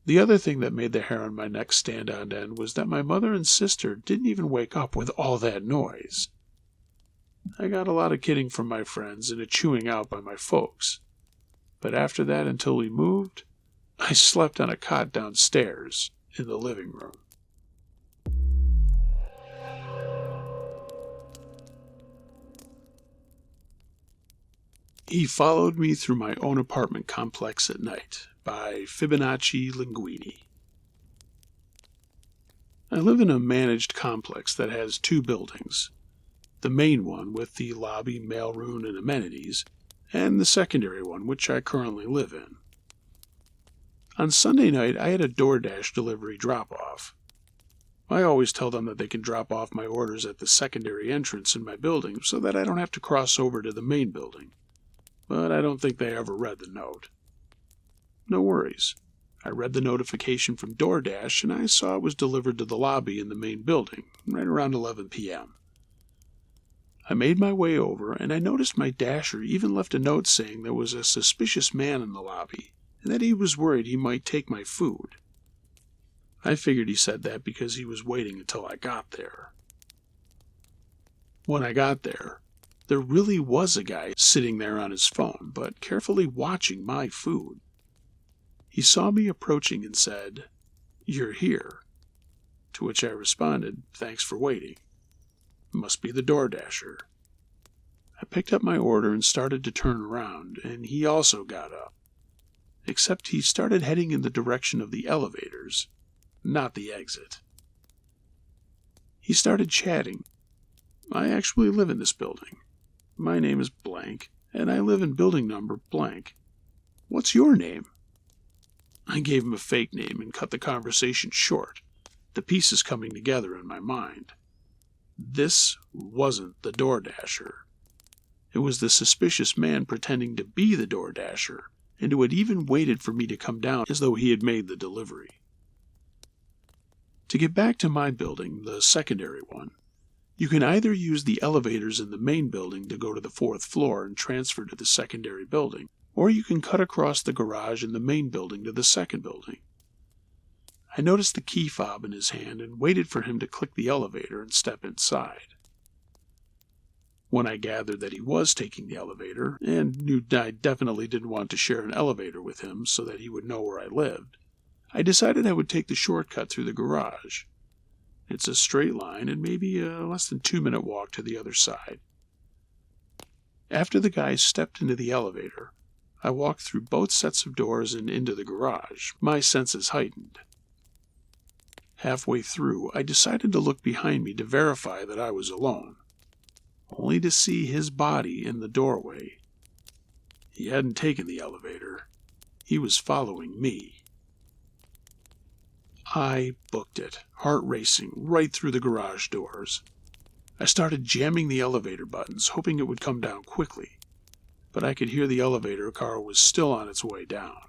The other thing that made the hair on my neck stand on end was that my mother and sister didn't even wake up with all that noise. I got a lot of kidding from my friends and a chewing out by my folks. But after that, until we moved, I slept on a cot downstairs in the living room. He Followed Me Through My Own Apartment Complex at Night by Fibonacci Linguini. I live in a managed complex that has 2 buildings. The main one with the lobby, mailroom, and amenities, and the secondary one, which I currently live in. On Sunday night, I had a DoorDash delivery drop-off. I always tell them that they can drop off my orders at the secondary entrance in my building so that I don't have to cross over to the main building, but I don't think they ever read the note. No worries. I read the notification from DoorDash, and I saw it was delivered to the lobby in the main building, right around 11 p.m. I made my way over, and I noticed my dasher even left a note saying there was a suspicious man in the lobby, and that he was worried he might take my food. I figured he said that because he was waiting until I got there. When I got there really was a guy sitting there on his phone, but carefully watching my food. He saw me approaching and said, "You're here," to which I responded, "Thanks for waiting. Must be the DoorDasher." I picked up my order and started to turn around, and he also got up. Except he started heading in the direction of the elevators, not the exit. He started chatting. "I actually live in this building. My name is blank, and I live in building number blank. What's your name?" I gave him a fake name and cut the conversation short, the pieces coming together in my mind. This wasn't the DoorDasher. It was the suspicious man pretending to be the DoorDasher, and who had even waited for me to come down as though he had made the delivery. To get back to my building, the secondary one, you can either use the elevators in the main building to go to the 4th floor and transfer to the secondary building, or you can cut across the garage in the main building to the second building. I noticed the key fob in his hand and waited for him to click the elevator and step inside. When I gathered that he was taking the elevator, and knew I definitely didn't want to share an elevator with him so that he would know where I lived, I decided I would take the shortcut through the garage. It's a straight line and maybe a less than 2-minute walk to the other side. After the guy stepped into the elevator, I walked through both sets of doors and into the garage, my senses heightened. Halfway through, I decided to look behind me to verify that I was alone, only to see his body in the doorway. He hadn't taken the elevator. He was following me. I booked it, heart racing, right through the garage doors. I started jamming the elevator buttons, hoping it would come down quickly, but I could hear the elevator car was still on its way down.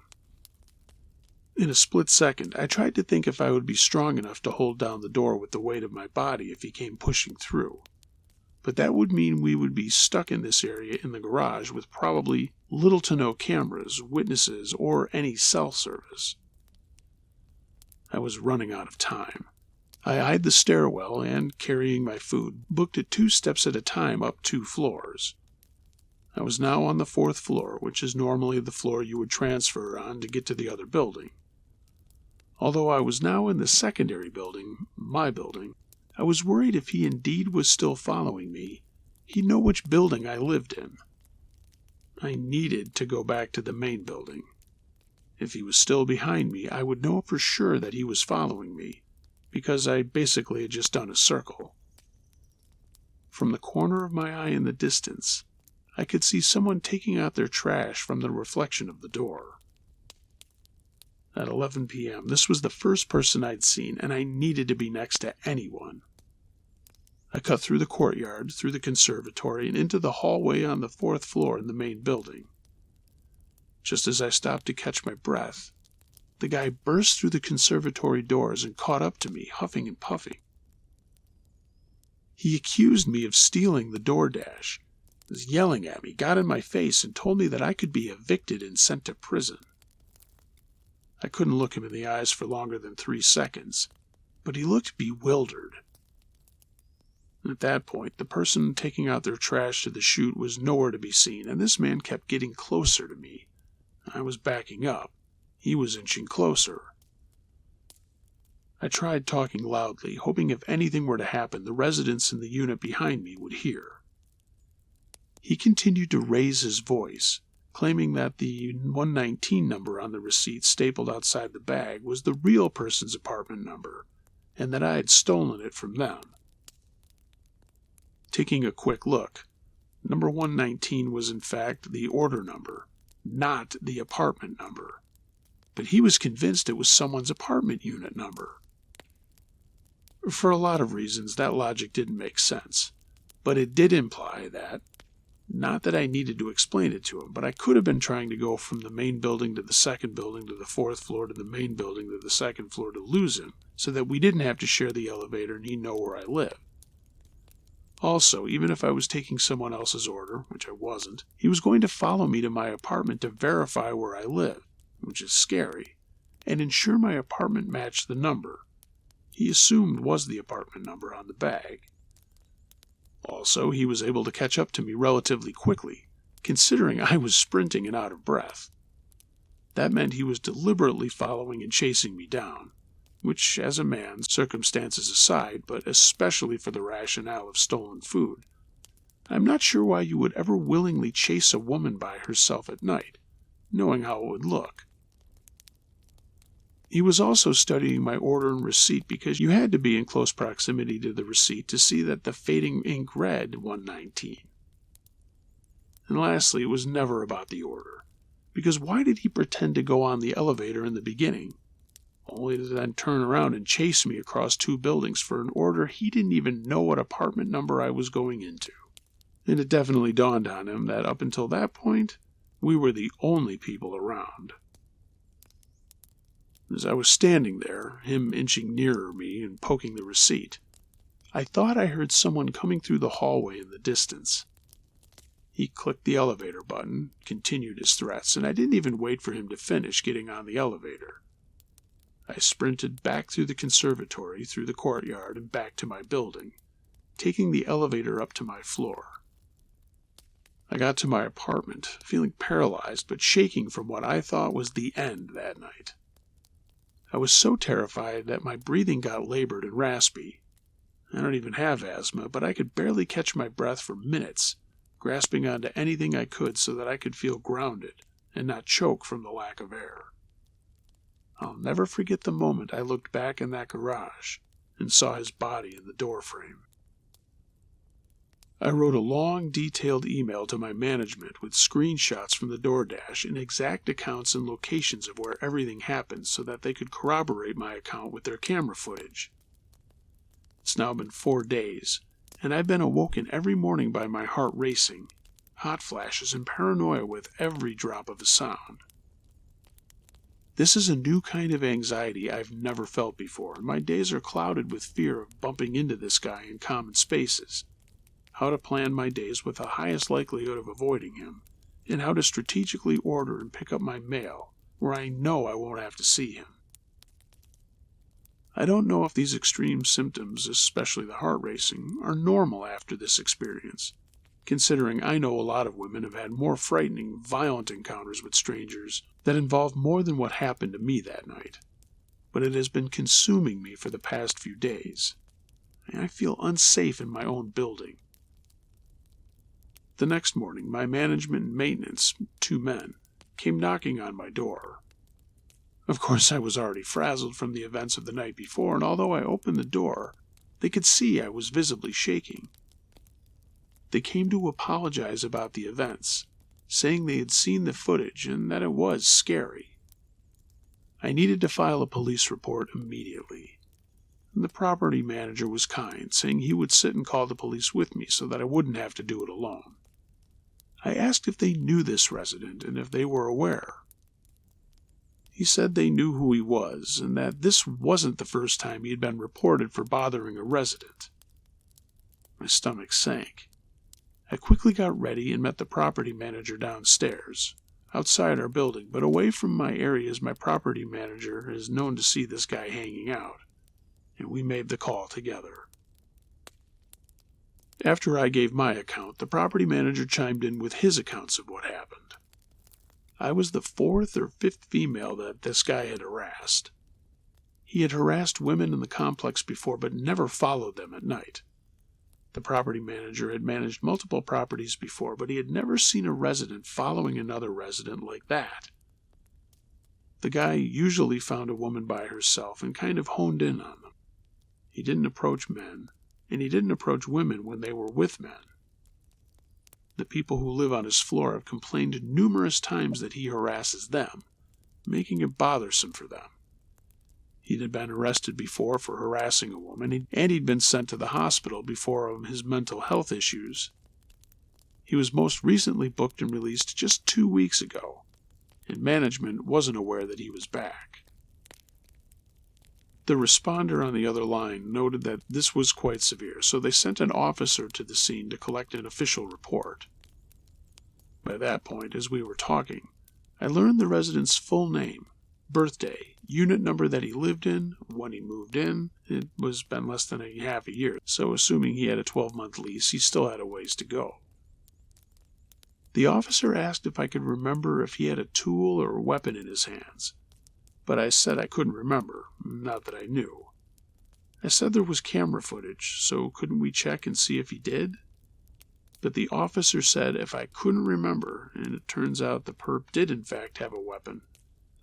In a split second, I tried to think if I would be strong enough to hold down the door with the weight of my body if he came pushing through. But that would mean we would be stuck in this area in the garage with probably little to no cameras, witnesses, or any cell service. I was running out of time. I eyed the stairwell and, carrying my food, booked it 2 steps at a time up 2 floors. I was now on the 4th floor, which is normally the floor you would transfer on to get to the other building. Although I was now in the secondary building, my building, I was worried if he indeed was still following me, he'd know which building I lived in. I needed to go back to the main building. If he was still behind me, I would know for sure that he was following me, because I basically had just done a circle. From the corner of my eye in the distance, I could see someone taking out their trash from the reflection of the door. At 11 p.m., this was the first person I'd seen, and I needed to be next to anyone. I cut through the courtyard, through the conservatory, and into the hallway on the 4th floor in the main building. Just as I stopped to catch my breath, the guy burst through the conservatory doors and caught up to me, huffing and puffing. He accused me of stealing the DoorDash, was yelling at me, got in my face, and told me that I could be evicted and sent to prison. I couldn't look him in the eyes for longer than 3 seconds, but he looked bewildered. At that point, the person taking out their trash to the chute was nowhere to be seen, and this man kept getting closer to me. I was backing up. He was inching closer. I tried talking loudly, hoping if anything were to happen, the residents in the unit behind me would hear. He continued to raise his voice, claiming that the 119 number on the receipt stapled outside the bag was the real person's apartment number, and that I had stolen it from them. Taking a quick look, number 119 was in fact the order number, not the apartment number. But he was convinced it was someone's apartment unit number. For a lot of reasons, that logic didn't make sense, but it did imply that, not that I needed to explain it to him, but I could have been trying to go from the main building to the second building to the 4th floor to the main building to the second floor to lose him, so that we didn't have to share the elevator and he'd know where I lived. Also, even if I was taking someone else's order, which I wasn't, he was going to follow me to my apartment to verify where I lived, which is scary, and ensure my apartment matched the number he assumed was the apartment number on the bag. Also, he was able to catch up to me relatively quickly, considering I was sprinting and out of breath. That meant he was deliberately following and chasing me down, which, as a man, circumstances aside, but especially for the rationale of stolen food, I'm not sure why you would ever willingly chase a woman by herself at night, knowing how it would look. He was also studying my order and receipt because you had to be in close proximity to the receipt to see that the fading ink read 119. And lastly, it was never about the order, because why did he pretend to go on the elevator in the beginning, only to then turn around and chase me across 2 buildings for an order he didn't even know what apartment number I was going into? And it definitely dawned on him that up until that point, we were the only people around. As I was standing there, him inching nearer me and poking the receipt, I thought I heard someone coming through the hallway in the distance. He clicked the elevator button, continued his threats, and I didn't even wait for him to finish getting on the elevator. I sprinted back through the conservatory, through the courtyard, and back to my building, taking the elevator up to my floor. I got to my apartment, feeling paralyzed but shaking from what I thought was the end that night. I was so terrified that my breathing got labored and raspy. I don't even have asthma, but I could barely catch my breath for minutes, grasping onto anything I could so that I could feel grounded and not choke from the lack of air. I'll never forget the moment I looked back in that garage and saw his body in the doorframe. I wrote a long, detailed email to my management with screenshots from the DoorDash and exact accounts and locations of where everything happened so that they could corroborate my account with their camera footage. It's now been 4 days, and I've been awoken every morning by my heart racing, hot flashes, and paranoia with every drop of a sound. This is a new kind of anxiety I've never felt before, and my days are clouded with fear of bumping into this guy in common spaces, how to plan my days with the highest likelihood of avoiding him, and how to strategically order and pick up my mail where I know I won't have to see him. I don't know if these extreme symptoms, especially the heart racing, are normal after this experience, considering I know a lot of women have had more frightening, violent encounters with strangers that involve more than what happened to me that night. But it has been consuming me for the past few days, and I feel unsafe in my own building. The next morning, my management and maintenance, 2 men, came knocking on my door. Of course, I was already frazzled from the events of the night before, and although I opened the door, they could see I was visibly shaking. They came to apologize about the events, saying they had seen the footage and that it was scary. I needed to file a police report immediately. The property manager was kind, saying he would sit and call the police with me so that I wouldn't have to do it alone. I asked if they knew this resident and if they were aware. He said they knew who he was and that this wasn't the first time he had been reported for bothering a resident. My stomach sank. I quickly got ready and met the property manager downstairs, outside our building, but away from my area as my property manager is known to see this guy hanging out, and we made the call together. After I gave my account, the property manager chimed in with his accounts of what happened. I was the 4th or 5th female that this guy had harassed. He had harassed women in the complex before, but never followed them at night. The property manager had managed multiple properties before, but he had never seen a resident following another resident like that. The guy usually found a woman by herself and kind of honed in on them. He didn't approach men, and he didn't approach women when they were with men. The people who live on his floor have complained numerous times that he harasses them, making it bothersome for them. He had been arrested before for harassing a woman, and he'd been sent to the hospital before of his mental health issues. He was most recently booked and released just 2 weeks ago, and management wasn't aware that he was back. The responder on the other line noted that this was quite severe, so they sent an officer to the scene to collect an official report. By that point, as we were talking, I learned the resident's full name, birthday, unit number that he lived in, when he moved in. It was been less than half a year, so assuming he had a 12-month lease, he still had a ways to go. The officer asked if I could remember if he had a tool or a weapon in his hands, but I said I couldn't remember, not that I knew. I said there was camera footage, so couldn't we check and see if he did? But the officer said if I couldn't remember, and it turns out the perp did in fact have a weapon,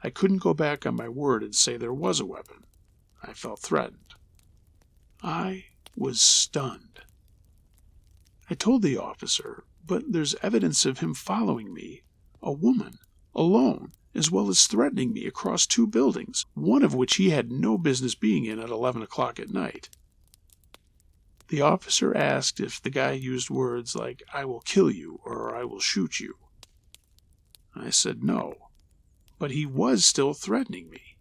I couldn't go back on my word and say there was a weapon. I felt threatened. I was stunned. I told the officer, but there's evidence of him following me, a woman, alone, as well as threatening me across 2 buildings, one of which he had no business being in at 11 o'clock at night. The officer asked if the guy used words like, "I will kill you" or "I will shoot you." I said no, but he was still threatening me.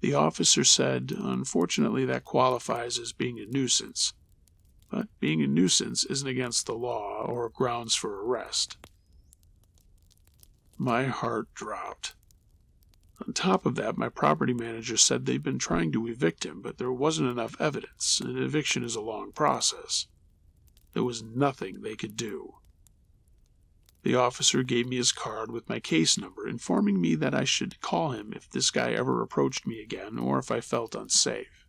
The officer said, "Unfortunately, that qualifies as being a nuisance. But being a nuisance isn't against the law or grounds for arrest." My heart dropped. On top of that, my property manager said they'd been trying to evict him, but there wasn't enough evidence, and eviction is a long process. There was nothing they could do. The officer gave me his card with my case number, informing me that I should call him if this guy ever approached me again or if I felt unsafe.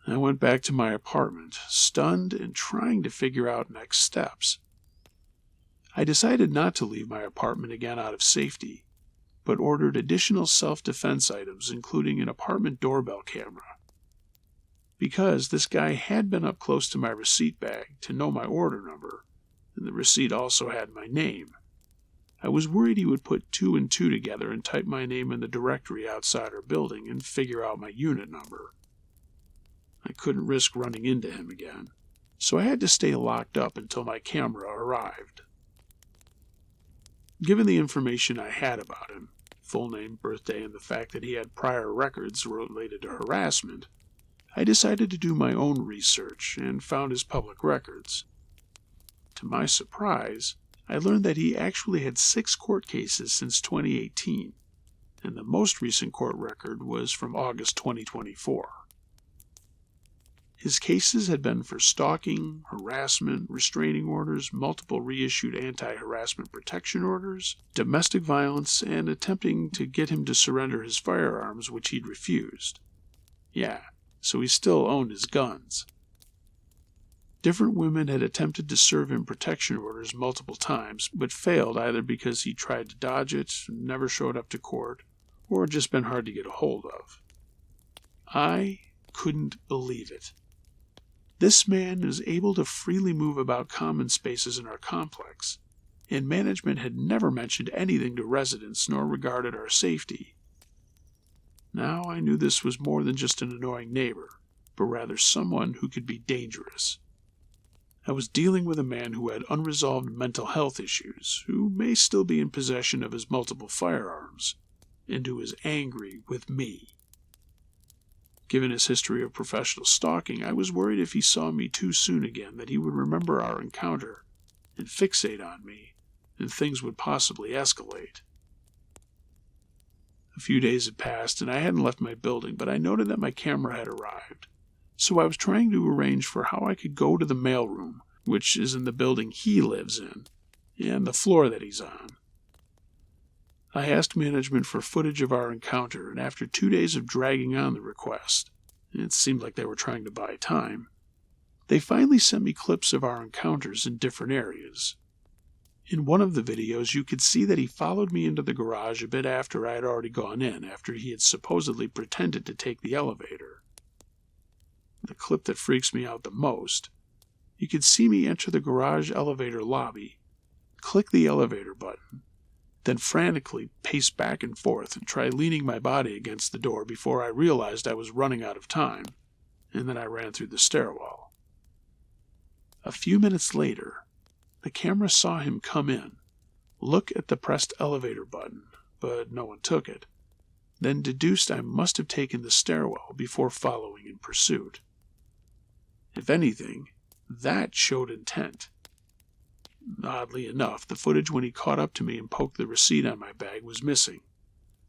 I went back to my apartment, stunned and trying to figure out next steps. I decided not to leave my apartment again out of safety, but ordered additional self-defense items, including an apartment doorbell camera. Because this guy had been up close to my receipt bag to know my order number, and the receipt also had my name, I was worried he would put 2 and 2 together and type my name in the directory outside our building and figure out my unit number. I couldn't risk running into him again, so I had to stay locked up until my camera arrived. Given the information I had about him, full name, birthday, and the fact that he had prior records related to harassment, I decided to do my own research and found his public records. To my surprise, I learned that he actually had 6 court cases since 2018, and the most recent court record was from August 2024. His cases had been for stalking, harassment, restraining orders, multiple reissued anti-harassment protection orders, domestic violence, and attempting to get him to surrender his firearms, which he'd refused. Yeah, so he still owned his guns. Different women had attempted to serve him protection orders multiple times, but failed either because he tried to dodge it, never showed up to court, or had just been hard to get a hold of. I couldn't believe it. This man is able to freely move about common spaces in our complex, and management had never mentioned anything to residents nor regarded our safety. Now I knew this was more than just an annoying neighbor, but rather someone who could be dangerous. I was dealing with a man who had unresolved mental health issues, who may still be in possession of his multiple firearms, and who is angry with me. Given his history of professional stalking, I was worried if he saw me too soon again that he would remember our encounter and fixate on me, and things would possibly escalate. A few days had passed, and I hadn't left my building, but I noted that my camera had arrived. So I was trying to arrange for how I could go to the mailroom, which is in the building he lives in, and the floor that he's on. I asked management for footage of our encounter, and after 2 days of dragging on the request, it seemed like they were trying to buy time, they finally sent me clips of our encounters in different areas. In one of the videos, you could see that he followed me into the garage a bit after I had already gone in, after he had supposedly pretended to take the elevator. The clip that freaks me out the most, you could see me enter the garage elevator lobby, click the elevator button, then frantically pace back and forth and try leaning my body against the door before I realized I was running out of time, and then I ran through the stairwell. A few minutes later, the camera saw him come in, look at the pressed elevator button, but no one took it, then deduced I must have taken the stairwell before following in pursuit. If anything, that showed intent. Oddly enough, the footage when he caught up to me and poked the receipt on my bag was missing,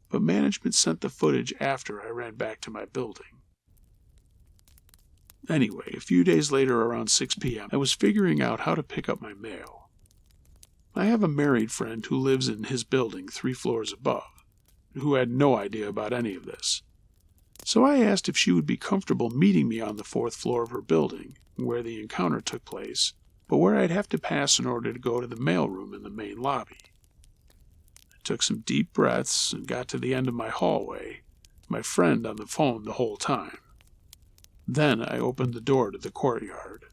but management sent the footage after I ran back to my building. Anyway, a few days later around 6 p.m., I was figuring out how to pick up my mail. I have a married friend who lives in his building 3 floors above, who had no idea about any of this. So I asked if she would be comfortable meeting me on the 4th floor of her building, where the encounter took place, but where I'd have to pass in order to go to the mailroom in the main lobby. took some deep breaths, and got to the end of my hallway, my friend on the phone the whole time. Then I opened the door to the courtyard.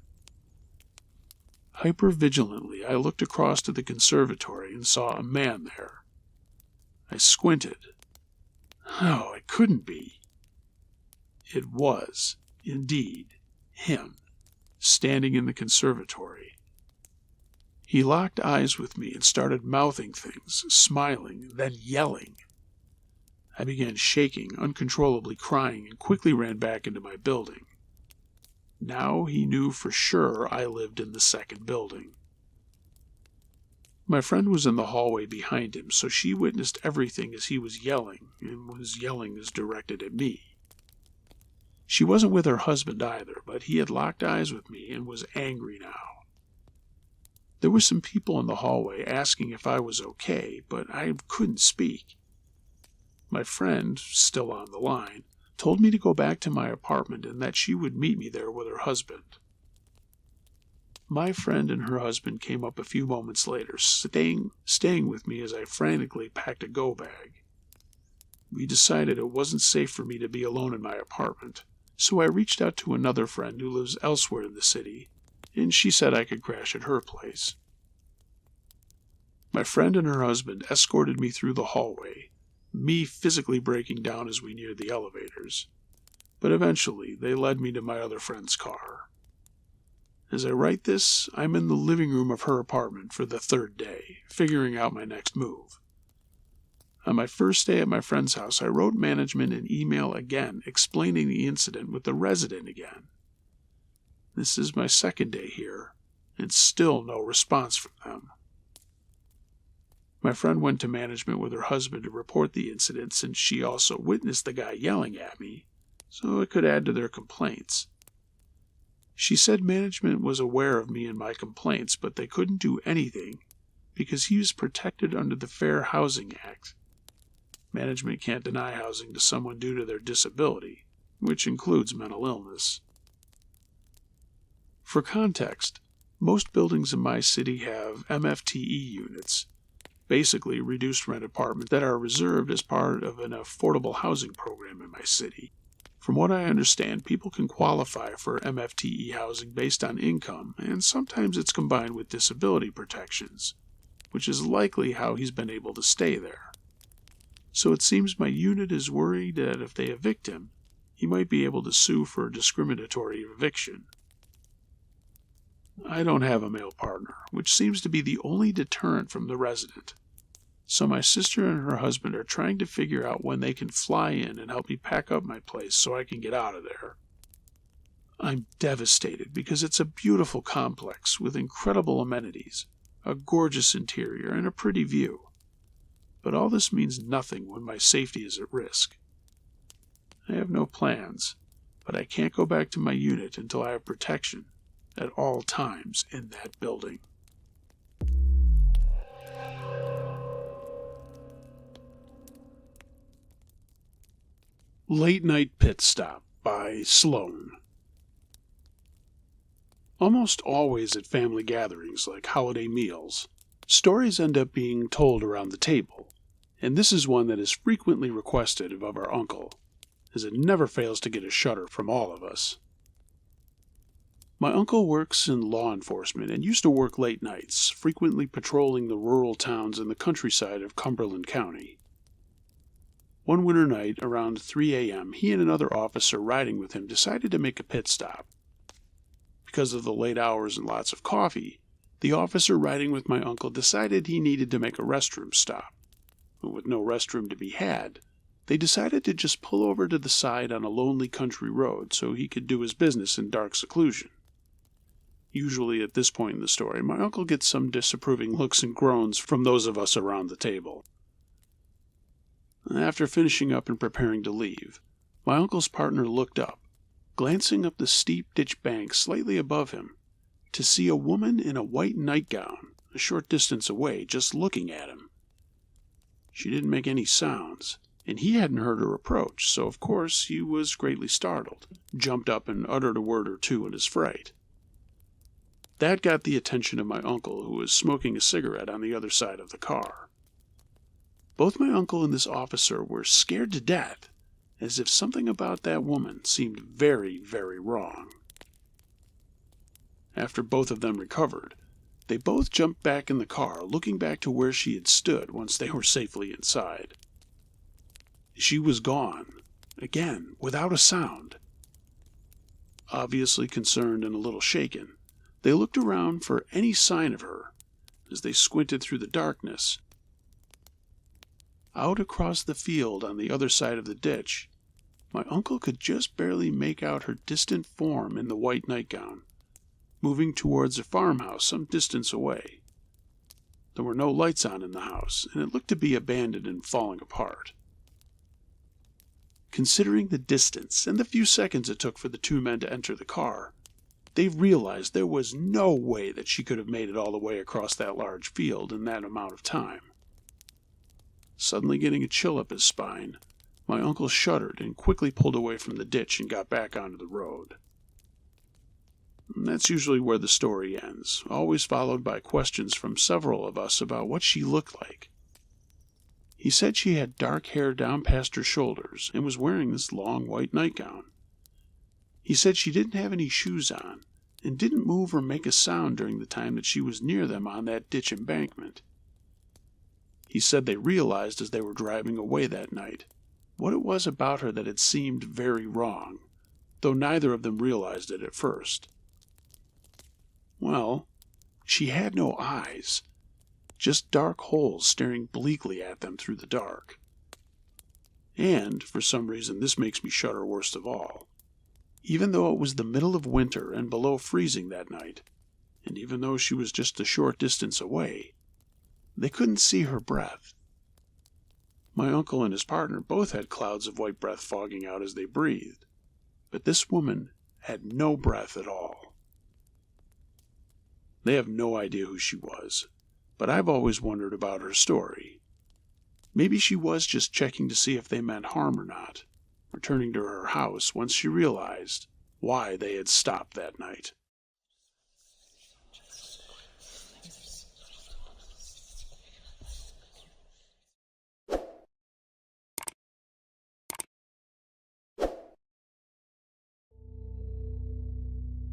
Hyper-vigilantly, I looked across to the conservatory and saw a man there. I squinted. No, it couldn't be. It was, indeed, him, standing in the conservatory. He locked eyes with me and started mouthing things, smiling, then yelling. I began shaking, uncontrollably crying, and quickly ran back into my building. Now he knew for sure I lived in the second building. My friend was in the hallway behind him, so she witnessed everything as he was yelling, and was yelling as directed at me. She wasn't with her husband either, but he had locked eyes with me and was angry now. There were some people in the hallway asking if I was okay, but I couldn't speak. My friend, still on the line, told me to go back to my apartment and that she would meet me there with her husband. My friend and her husband came up a few moments later, staying with me as I frantically packed a go bag. We decided it wasn't safe for me to be alone in my apartment, so I reached out to another friend who lives elsewhere in the city, and she said I could crash at her place. My friend and her husband escorted me through the hallway, me physically breaking down as we neared the elevators, but eventually they led me to my other friend's car. As I write this, I'm in the living room of her apartment for the third day, figuring out my next move. On my first day at my friend's house, I wrote management an email again explaining the incident with the resident again. This is my second day here, and still no response from them. My friend went to management with her husband to report the incident since she also witnessed the guy yelling at me, so it could add to their complaints. She said management was aware of me and my complaints, but they couldn't do anything because he was protected under the Fair Housing Act. Management can't deny housing to someone due to their disability, which includes mental illness. For context, most buildings in my city have MFTE units, basically reduced rent apartments that are reserved as part of an affordable housing program in my city. From what I understand, people can qualify for MFTE housing based on income, and sometimes it's combined with disability protections, which is likely how he's been able to stay there. So it seems my unit is worried that if they evict him, he might be able to sue for discriminatory eviction. I don't have a male partner, which seems to be the only deterrent from the resident. So my sister and her husband are trying to figure out when they can fly in and help me pack up my place so I can get out of there. I'm devastated because it's a beautiful complex with incredible amenities, a gorgeous interior, and a pretty view. But all this means nothing when my safety is at risk. I have no plans, but I can't go back to my unit until I have protection at all times in that building. Late Night Pit Stop by Sloan. Almost always at family gatherings like holiday meals, stories end up being told around the table, and this is one that is frequently requested of our uncle, as it never fails to get a shudder from all of us. My uncle works in law enforcement and used to work late nights, frequently patrolling the rural towns in the countryside of Cumberland County. One winter night, around 3 a.m., he and another officer riding with him decided to make a pit stop. Because of the late hours and lots of coffee, the officer riding with my uncle decided he needed to make a restroom stop. But with no restroom to be had, they decided to just pull over to the side on a lonely country road so he could do his business in dark seclusion. Usually at this point in the story, my uncle gets some disapproving looks and groans from those of us around the table. After finishing up and preparing to leave, my uncle's partner looked up, glancing up the steep ditch bank slightly above him, to see a woman in a white nightgown a short distance away just looking at him. She didn't make any sounds, and he hadn't heard her approach, so of course he was greatly startled, jumped up and uttered a word or two in his fright. That got the attention of my uncle, who was smoking a cigarette on the other side of the car. Both my uncle and this officer were scared to death, as if something about that woman seemed very, very wrong. After both of them recovered, they both jumped back in the car, looking back to where she had stood once they were safely inside. She was gone, again, without a sound. Obviously concerned and a little shaken, they looked around for any sign of her as they squinted through the darkness. Out across the field on the other side of the ditch, my uncle could just barely make out her distant form in the white nightgown, moving towards a farmhouse some distance away. There were no lights on in the house, and it looked to be abandoned and falling apart. Considering the distance and the few seconds it took for the two men to enter the car, they realized there was no way that she could have made it all the way across that large field in that amount of time. Suddenly getting a chill up his spine, my uncle shuddered and quickly pulled away from the ditch and got back onto the road. And that's usually where the story ends, always followed by questions from several of us about what she looked like. He said she had dark hair down past her shoulders and was wearing this long white nightgown. He said she didn't have any shoes on and didn't move or make a sound during the time that she was near them on that ditch embankment. He said they realized as they were driving away that night what it was about her that had seemed very wrong, though neither of them realized it at first. Well, she had no eyes, just dark holes staring bleakly at them through the dark. And, for some reason, this makes me shudder worst of all. Even though it was the middle of winter and below freezing that night, and even though she was just a short distance away, they couldn't see her breath. My uncle and his partner both had clouds of white breath fogging out as they breathed, but this woman had no breath at all. They have no idea who she was, but I've always wondered about her story. Maybe she was just checking to see if they meant harm or not, returning to her house once she realized why they had stopped that night.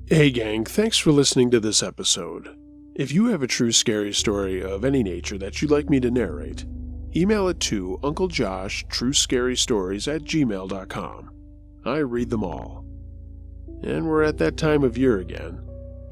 Hey gang, thanks for listening to this episode. If you have a true scary story of any nature that you'd like me to narrate, email it to unclejosh.truescarystories@gmail.com. I read them all. And we're at that time of year again.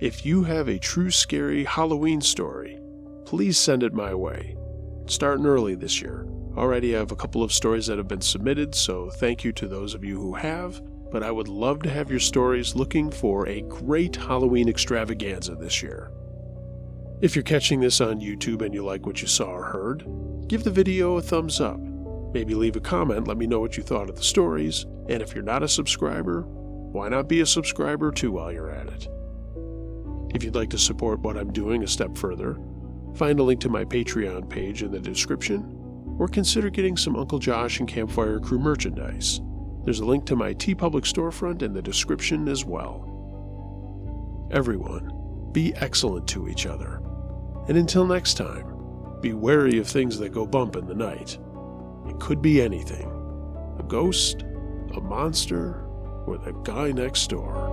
If you have a true scary Halloween story, please send it my way. It's starting early this year. Already have a couple of stories that have been submitted, so thank you to those of you who have. But I would love to have your stories looking for a great Halloween extravaganza this year. If you're catching this on YouTube and you like what you saw or heard, give the video a thumbs up. Maybe leave a comment, let me know what you thought of the stories, and if you're not a subscriber, why not be a subscriber too while you're at it? If you'd like to support what I'm doing a step further, find a link to my Patreon page in the description, or consider getting some Uncle Josh and Campfire Crew merchandise. There's a link to my TeePublic storefront in the description as well. Everyone, be excellent to each other. And until next time, be wary of things that go bump in the night. It could be anything. A ghost, a monster, or the guy next door.